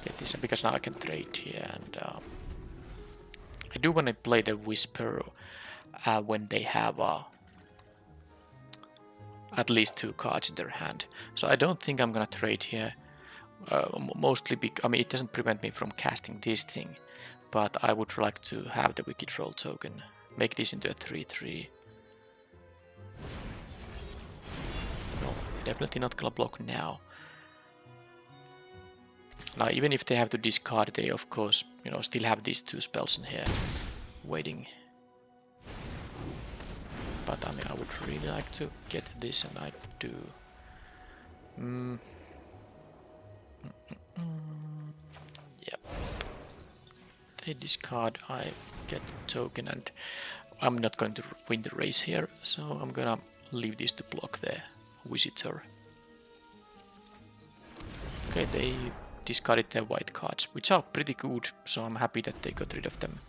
get this, because now I can trade here, and I do want to play the Whisper when they have at least 2 cards in their hand. So I don't think I'm gonna trade here, mostly because, I mean, it doesn't prevent me from casting this thing, but I would like to have the Wicked Roll token, make this into a 3/3. No, definitely not gonna block now. Now, even if they have to discard, they of course, you know, still have these 2 spells in here waiting. But I mean, I would really like to get this, and I do. Yep. They discard, I get the token, and I'm not going to win the race here, so I'm gonna leave this to block the Visitor. Okay, they discarded their white cards, which are pretty good, so I'm happy that they got rid of them.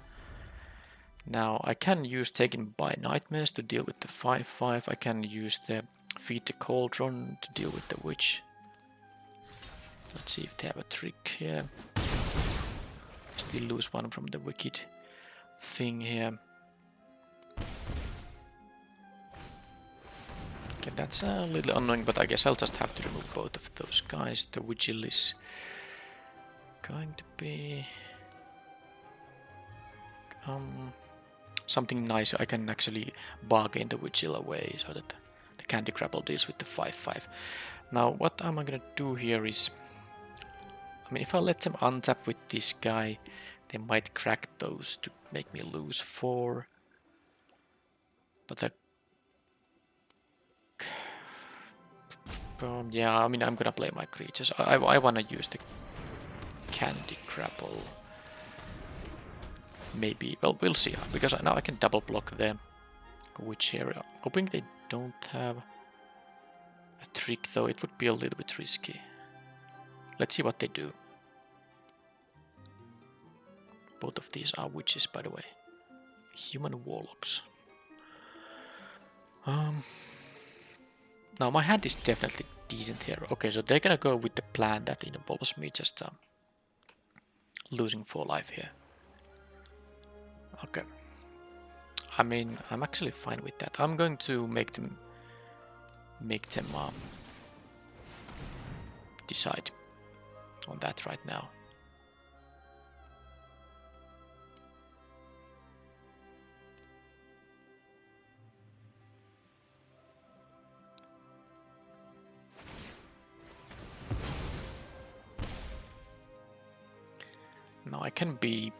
Now I can use Taken by Nightmares to deal with the 5/5. I can use the Feed the Cauldron to deal with the Witch. Let's see if they have a trick here. Still lose 1 from the Wicked thing here. Okay, that's a little annoying, but I guess I'll just have to remove both of those guys. The Vigil is going to be something nice. I can actually bargain the Vigil away so that the Candy Grapple deals with the 5/5. Now what am I gonna do here is, I mean, if I let them untap with this guy, they might crack those to make me lose 4. But yeah, I mean, I'm gonna play my creatures. I wanna use the Candy Grapple. Maybe, well, we'll see, because now I can double block the Witch here. Hoping they don't have a trick, though it would be a little bit risky. Let's see what they do. Both of these are witches, by the way. Human Warlocks. Now my hand is definitely decent here. Okay, so they're gonna go with the plan that involves me just losing 4 life here. Okay. I mean, I'm actually fine with that. I'm going to make them decide on that right now. Now I can be...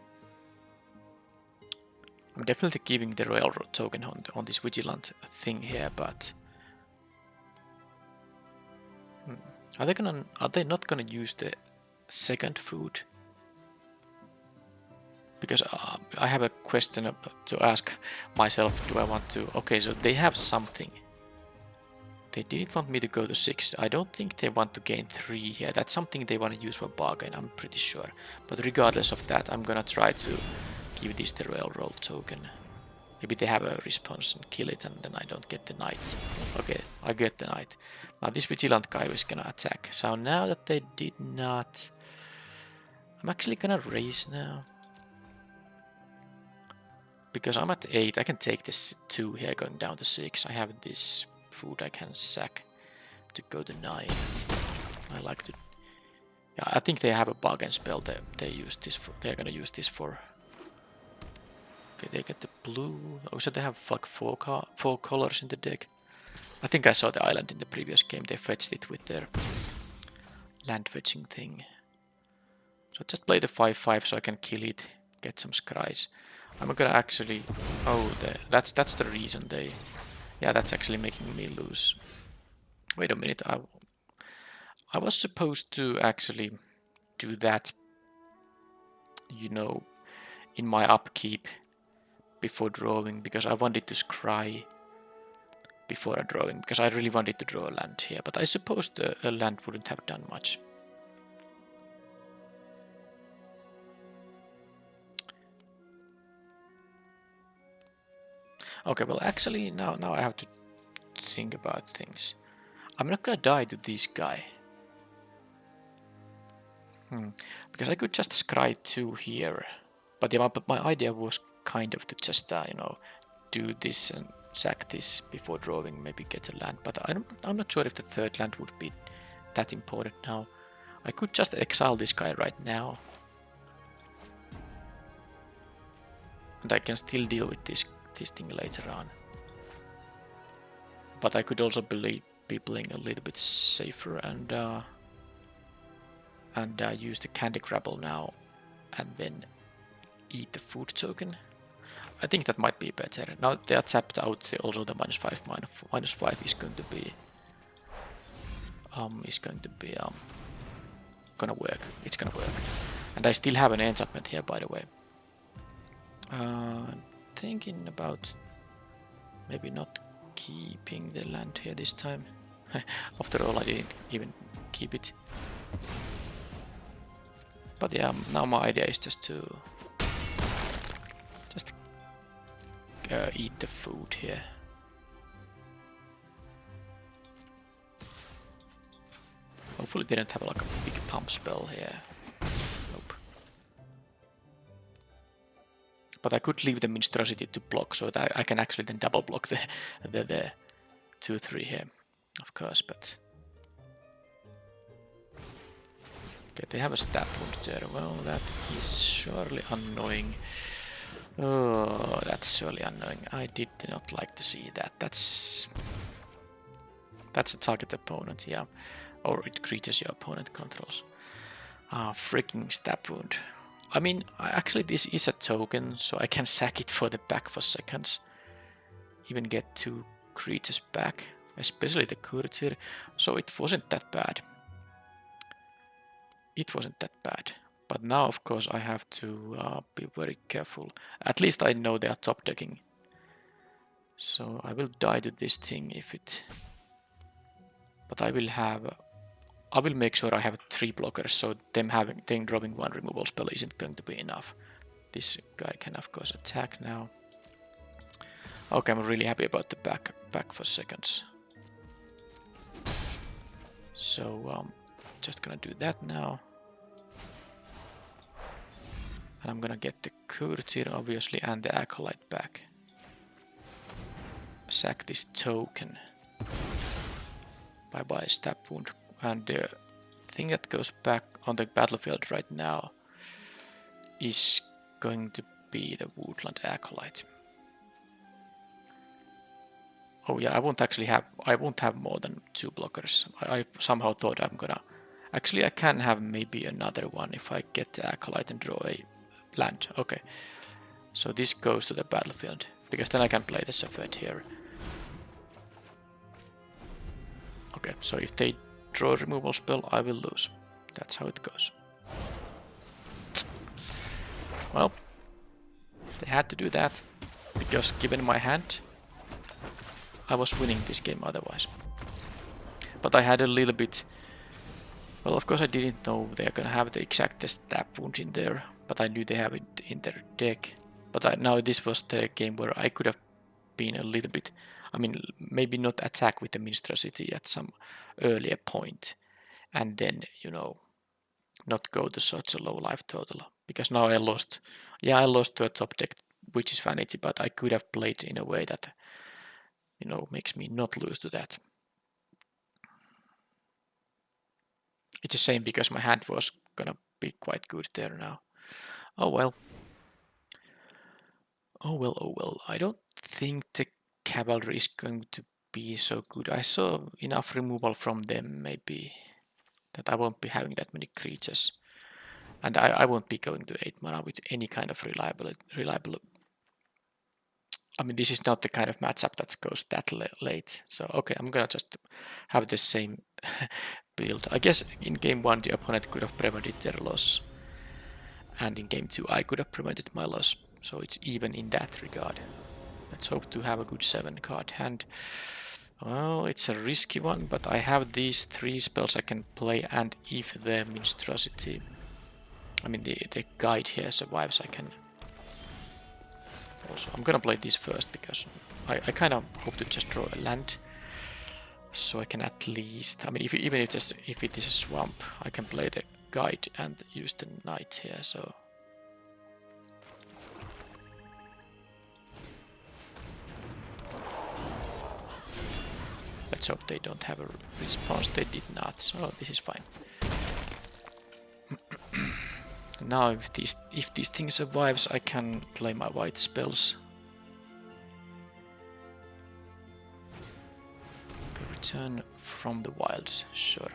I'm definitely giving the Railroad token on this Vigilant thing here, but... Are they not gonna use the second food? Because I have a question to ask myself, do I want to... Okay, so they have something. They didn't want me to go to 6. I don't think they want to gain 3 here. That's something they want to use for bargain, I'm pretty sure. But regardless of that, I'm gonna try to give this the Railroad token. Maybe they have a response and kill it, and then I don't get the Knight. Okay, I get the Knight. Now this Vigilant guy is gonna attack. So now that they did not... I'm actually gonna raise now. Because I'm at 8, I can take this 2 here going down to 6. I have this food I can sack to go to 9. I like to... Yeah, I think they have a bargain spell they use this for. They're gonna use this for... Okay, they get the blue. Oh, so they have like 4 colors in the deck. I think I saw the island in the previous game. They fetched it with their land fetching thing. So just play the 5/5 so I can kill it, get some scries. I'm gonna actually... Oh, that's the reason they... Yeah, that's actually making me lose. Wait a minute, I was supposed to actually do that, you know, in my upkeep before drawing, because I wanted to scry before a drawing, because I really wanted to draw a land here, but I suppose a land wouldn't have done much. Okay, well actually now I have to think about things. I'm not gonna die to this guy. Because I could just scry 2 here. But yeah, my idea was kind of to just, you know, do this and sack this before drawing, maybe get a land. But I'm not sure if the 3rd land would be that important now. I could just exile this guy right now. And I can still deal with this thing later on. But I could also be playing a little bit safer and use the candy grabble now and then eat the food token. I think that might be better. Now they are tapped out, also the -5 is going to be gonna work. It's gonna work. And I still have an enchantment here, by the way. I'm thinking about maybe not keeping the land here this time. After all, I didn't even keep it. But yeah, now my idea is just to eat the food here. Hopefully they don't have like a big pump spell here. Nope. But I could leave the Minstrosity to block so that I can actually then double block the 2-3 here, of course, but... Okay, they have a stab wound there. Well, that is surely annoying. Oh, that's surely annoying. I did not like to see that. That's a target opponent, yeah. Or it creatures your opponent controls. Freaking stab wound. I mean, actually this is a token, so I can sack it for the back for seconds. Even get 2 creatures back, especially the courtier, so it wasn't that bad. It wasn't that bad. But now, of course, I have to be very careful. At least I know they are top decking. So I will die to this thing if it... But I will make sure I have 3 blockers, so them drawing 1 removal spell isn't going to be enough. This guy can of course attack now. Okay, I'm really happy about the back for seconds. So just gonna do that now. And I'm gonna get the courtier obviously and the acolyte back. Sack this token. Bye bye stab wound. And the thing that goes back on the battlefield right now is going to be the Woodland Acolyte. Oh yeah, I won't have more than 2 blockers. I somehow thought I'm gonna... Actually, I can have maybe another one if I get the Acolyte and draw a land. Okay, so this goes to the battlefield, because then I can play the Shepherd here. Okay, so if they draw a removal spell, I will lose. That's how it goes. Well, they had to do that, because given my hand, I was winning this game otherwise. But I had a little bit... Well, of course I didn't know they're gonna have the exact stab wound in there, but I knew they have it in their deck. But now this was the game where I could have been a little bit... I mean, maybe not attack with the Minstrosity at some earlier point, and then, you know, not go to such a low life total. Because now I lost... Yeah, I lost to a top deck, which is Vanity, but I could have played in a way that, you know, makes me not lose to that. It's a shame because my hand was gonna be quite good there now. Oh well. Oh well, oh well. I don't think the cavalry is going to be so good. I saw enough removal from them maybe that I won't be having that many creatures. And I won't be going to 8 mana with any kind of reliable... I mean, this is not the kind of matchup that goes that late. So, okay, I'm gonna just have the same build. I guess in game 1 the opponent could have prevented their loss. And in game 2 I could have prevented my loss, so it's even in that regard. Let's hope to have a good 7 card hand. Well, it's a risky one, but I have these 3 spells I can play, and if the Minstrosity, I mean the guide here survives, I can also... I'm gonna play this first because I kind of hope to just draw a land, so I can at least... I mean, even if it is a swamp, I can play the guide and use the knight here, so... Let's hope they don't have a response. They did not, so this is fine. Now if this thing survives, I can play my white spells. Okay, return from the wilds, sure.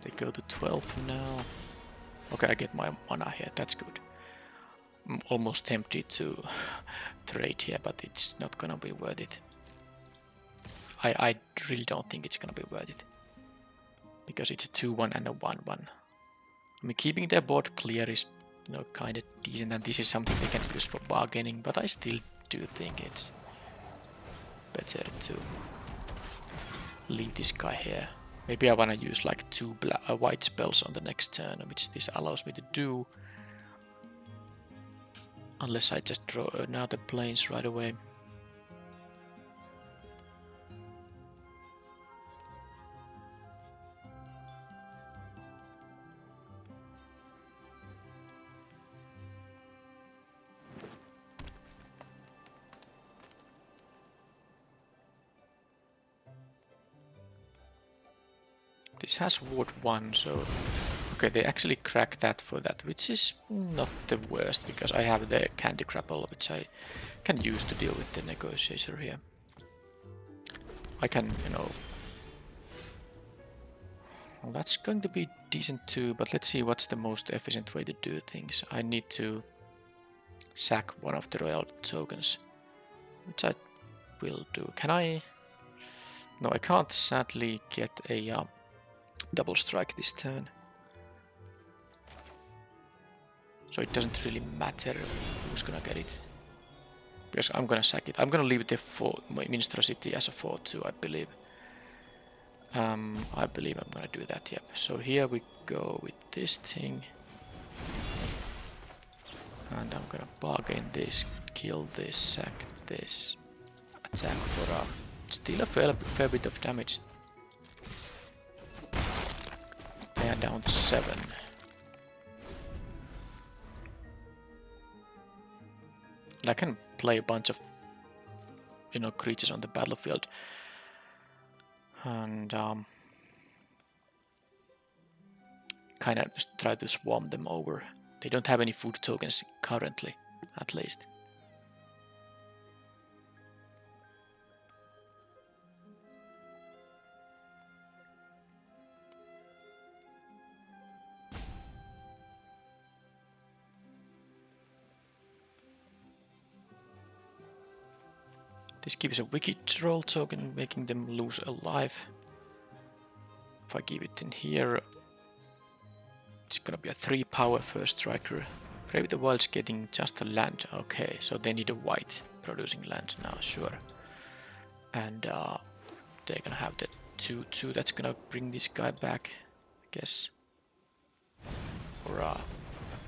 They go to 12 now. Okay, I get my mana here, that's good. I'm almost tempted to trade here, but it's not gonna be worth it. I really don't think it's gonna be worth it. Because it's a 2-1 and a 1-1. I mean, keeping their board clear is, you know, kind of decent, and this is something they can use for bargaining, but I still do think it's better to leave this guy here. Maybe I wanna use like 2 white spells on the next turn, which this allows me to do. Unless I just draw another plains right away. This has ward 1, so... Okay, they actually crack that for that, which is not the worst, because I have the Candy Grapple, which I can use to deal with the negotiator here. I can, you know... Well, that's going to be decent too, but let's see what's the most efficient way to do things. I need to sack one of the royal tokens, which I will do. Can I... No, I can't sadly get a double strike this turn. So it doesn't really matter who's gonna get it. Because I'm gonna sack it. I'm gonna leave the Minstrosity as a 4-2, I believe. I believe I'm gonna do that, yep. So here we go with this thing. And I'm gonna bargain this, kill this, sack this, attack for still a fair bit of damage. They are down to 7. And I can play a bunch of, you know, creatures on the battlefield, and kind of try to swarm them over. They don't have any food tokens currently, at least. This gives a wicked troll token, making them lose a life. If I give it in here, it's gonna be a 3 power first striker. Brave the Wild's getting just a land. Okay, so they need a white producing land now, sure. And they're gonna have the 2-2. That's gonna bring this guy back, I guess. Or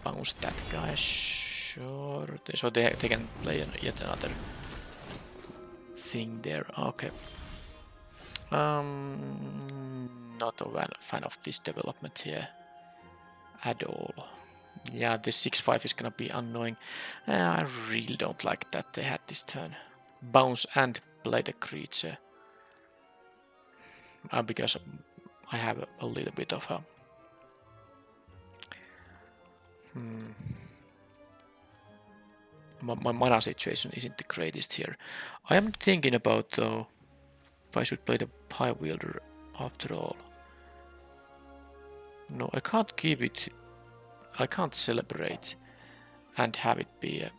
bounce that guy, sure. So they can play yet another thing there. Okay. Not a fan of this development here at all. Yeah, this 6-5 is gonna be annoying. I really don't like that they had this turn. Bounce and play the creature. Because I have a little bit of a... My mana situation isn't the greatest here. I am thinking about, though, if I should play the Pie Wielder after all. No, I can't give it... I can't celebrate and have it be a...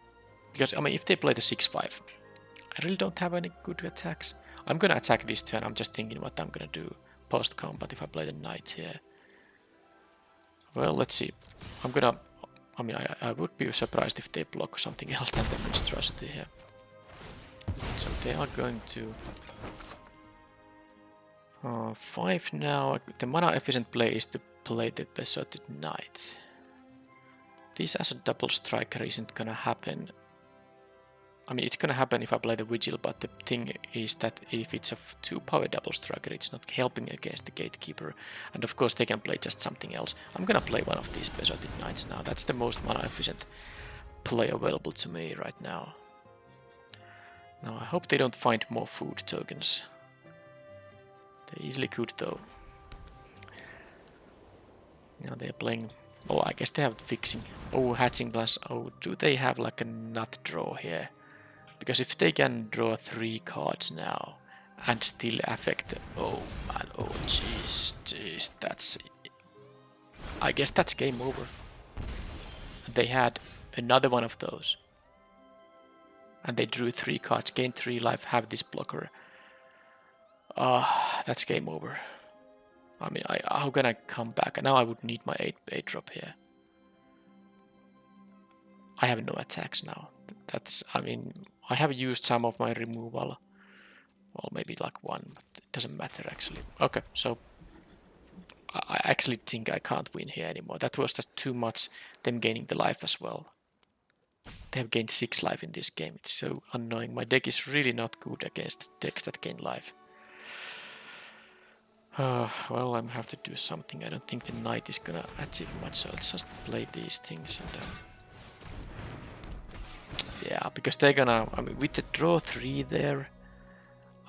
Because, I mean, if they play the 6-5, I really don't have any good attacks. I'm gonna attack this turn, I'm just thinking what I'm gonna do post-combat if I play the knight here. Well, let's see. I mean, I would be surprised if they block something else than the monstrosity here. So they are going to 5 now. The mana efficient play is to play the Besotted Knight. This as a double striker isn't gonna happen. I mean, it's gonna happen if I play the Vigil, but the thing is that if it's a 2-power double striker, it's not helping against the Gatekeeper. And of course, they can play just something else. I'm gonna play one of these Besotted Knights now. That's the most mana efficient play available to me right now. Now, I hope they don't find more food tokens. They easily could, though. Now they're playing. Oh, I guess they have fixing. Oh, hatching plus. Oh, do they have like a nut draw here? Because if they can draw 3 cards now and still affect. Oh man, oh jeez, that's. I guess that's game over. They had another one of those. And they drew 3 cards, gained 3 life, have this blocker. That's game over. I mean, how can I come back? Now I would need my 8 drop here. I have no attacks now. I mean, I have used some of my removal. Well, maybe like 1, but it doesn't matter actually. Okay, so I actually think I can't win here anymore. That was just too much, them gaining the life as well. They have gained 6 life in this game. It's so annoying. My deck is really not good against decks that gain life. Well, I'm have to do something. I don't think the knight is gonna achieve much, so I'll just play these things and yeah, because they're gonna, I mean, with the draw 3 there,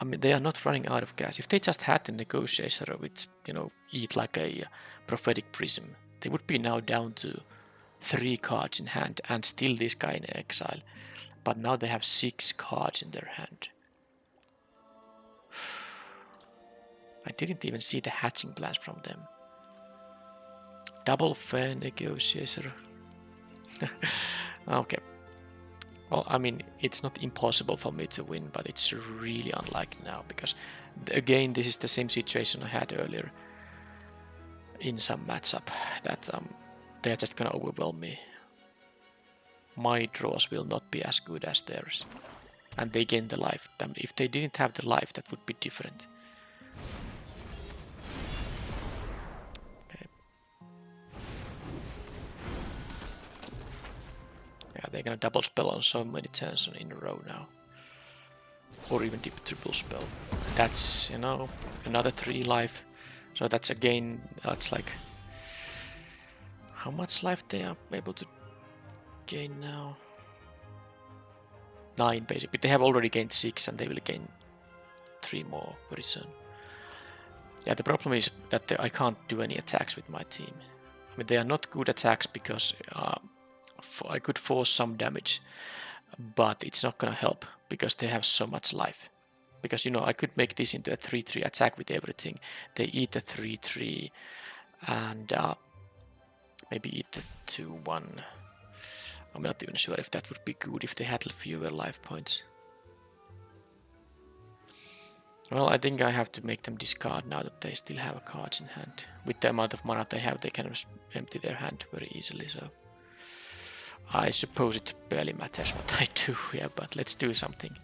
I mean, they are not running out of gas. If they just had the negotiator with, you know, eat like a prophetic prism, they would be now down to 3 cards in hand and still this guy in exile. But now they have 6 cards in their hand. I didn't even see the hatching plans from them. Double fair negotiator. Okay. Well, I mean, it's not impossible for me to win, but it's really unlikely now because, again, this is the same situation I had earlier in some matchup that they're just gonna overwhelm me. My draws will not be as good as theirs, and they gain the life. If they didn't have the life, that would be different. Yeah, they're gonna double spell on so many turns in a row now. Or even triple spell. That's, you know, another 3 life. So that's again, that's like... How much life they are able to gain now? 9 basically. They have already gained 6 and they will gain 3 more very soon. Yeah, the problem is that I can't do any attacks with my team. I mean, they are not good attacks because... I could force some damage, but it's not gonna help because they have so much life. Because, you know, I could make this into a 3-3 attack with everything. They eat a 3-3 and maybe eat the 2-1. I'm not even sure if that would be good if they had fewer life points. Well, I think I have to make them discard now that they still have cards in hand. With the amount of mana they have, they can empty their hand very easily, so... I suppose it barely matters what I do here, but let's do something.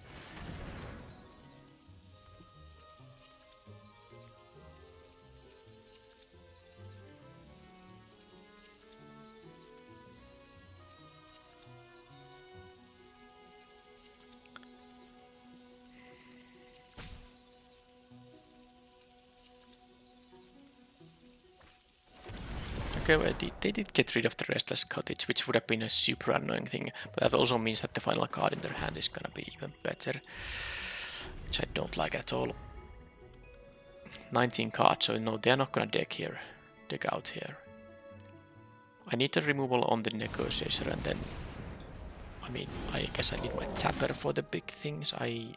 Okay, well, they did get rid of the Restless Cottage, which would have been a super annoying thing, but that also means that the final card in their hand is gonna be even better, which I don't like at all. 19 cards, so no, they're not gonna deck out here. I need the removal on the negotiator, and then, I mean, I guess I need my tapper for the big things. I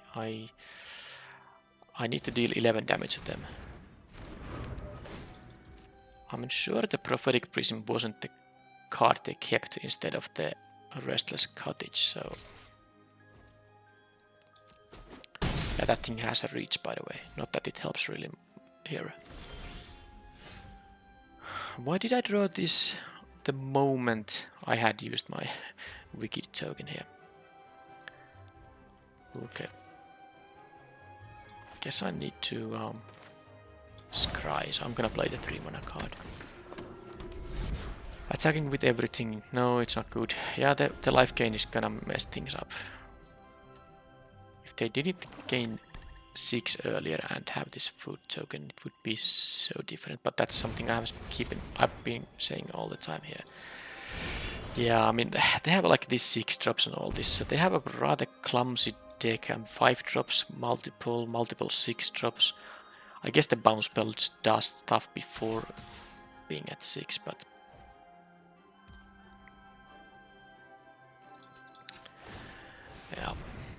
need to deal 11 damage to them. I'm sure the Prophetic Prism wasn't the card they kept instead of the Restless Cottage, so... Yeah, that thing has a reach, by the way. Not that it helps really here. Why did I draw this the moment I had used my wicked token here? Okay. Guess I need to scry, so I'm gonna play the 3-mana card. Attacking with everything, no, it's not good. Yeah, the life gain is gonna mess things up. If they didn't gain 6 earlier and have this food token, it would be so different. But that's something I've been saying all the time here. Yeah, I mean, they have like these 6 drops and all this, so they have a rather clumsy deck, and 5 drops, multiple 6 drops. I guess the bounce spell just does stuff before being at 6, but yeah,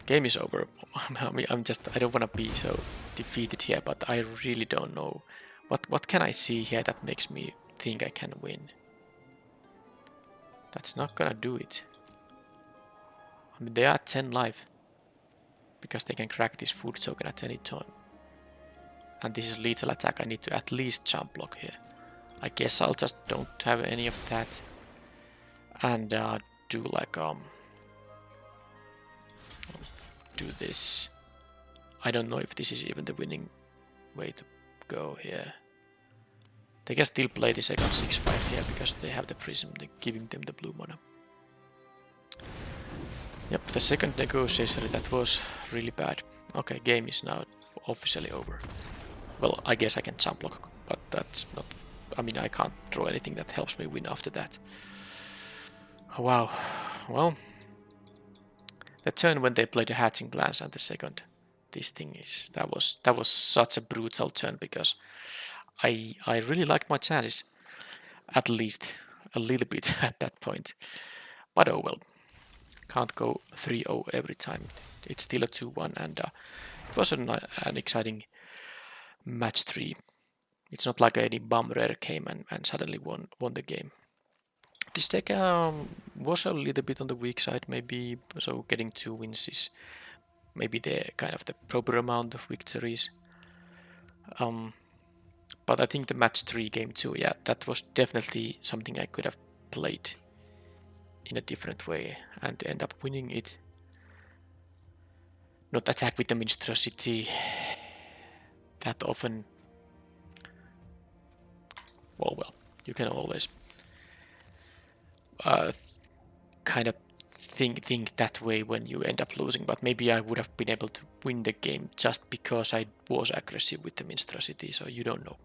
game is over. I mean, I don't want to be so defeated here, but I really don't know. What can I see here that makes me think I can win? That's not gonna do it. I mean, they are 10 life. Because they can crack this food token at any time. And this is lethal attack, I need to at least jump block here. I guess I'll just don't have any of that. And do like do this. I don't know if this is even the winning way to go here. They can still play the second 6-5 here because they have the prism, giving them the blue mana. Yep, the second negotiation, that was really bad. Okay, game is now officially over. Well, I guess I can jump block, but that's not... I mean, I can't draw anything that helps me win after that. Wow. Well, the turn when they played the hatching plans and the second, this thing is... That was such a brutal turn because I really liked my chances. At least a little bit at that point. But oh well. Can't go 3-0 every time. It's still a 2-1, and it was an exciting match 3. It's not like any bum rare came and suddenly won the game. This deck was a little bit on the weak side, maybe, so getting 2 wins is maybe the kind of the proper amount of victories. But I think the match 3, game 2, yeah, that was definitely something I could have played in a different way and end up winning it. Not attack with the monstrosity that often. Well, you can always kind of think that way when you end up losing, but maybe I would have been able to win the game just because I was aggressive with the monstrosity, so you don't know.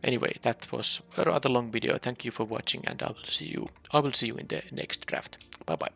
Anyway, that was a rather long video. Thank you for watching, and I will see you in the next draft. Bye bye.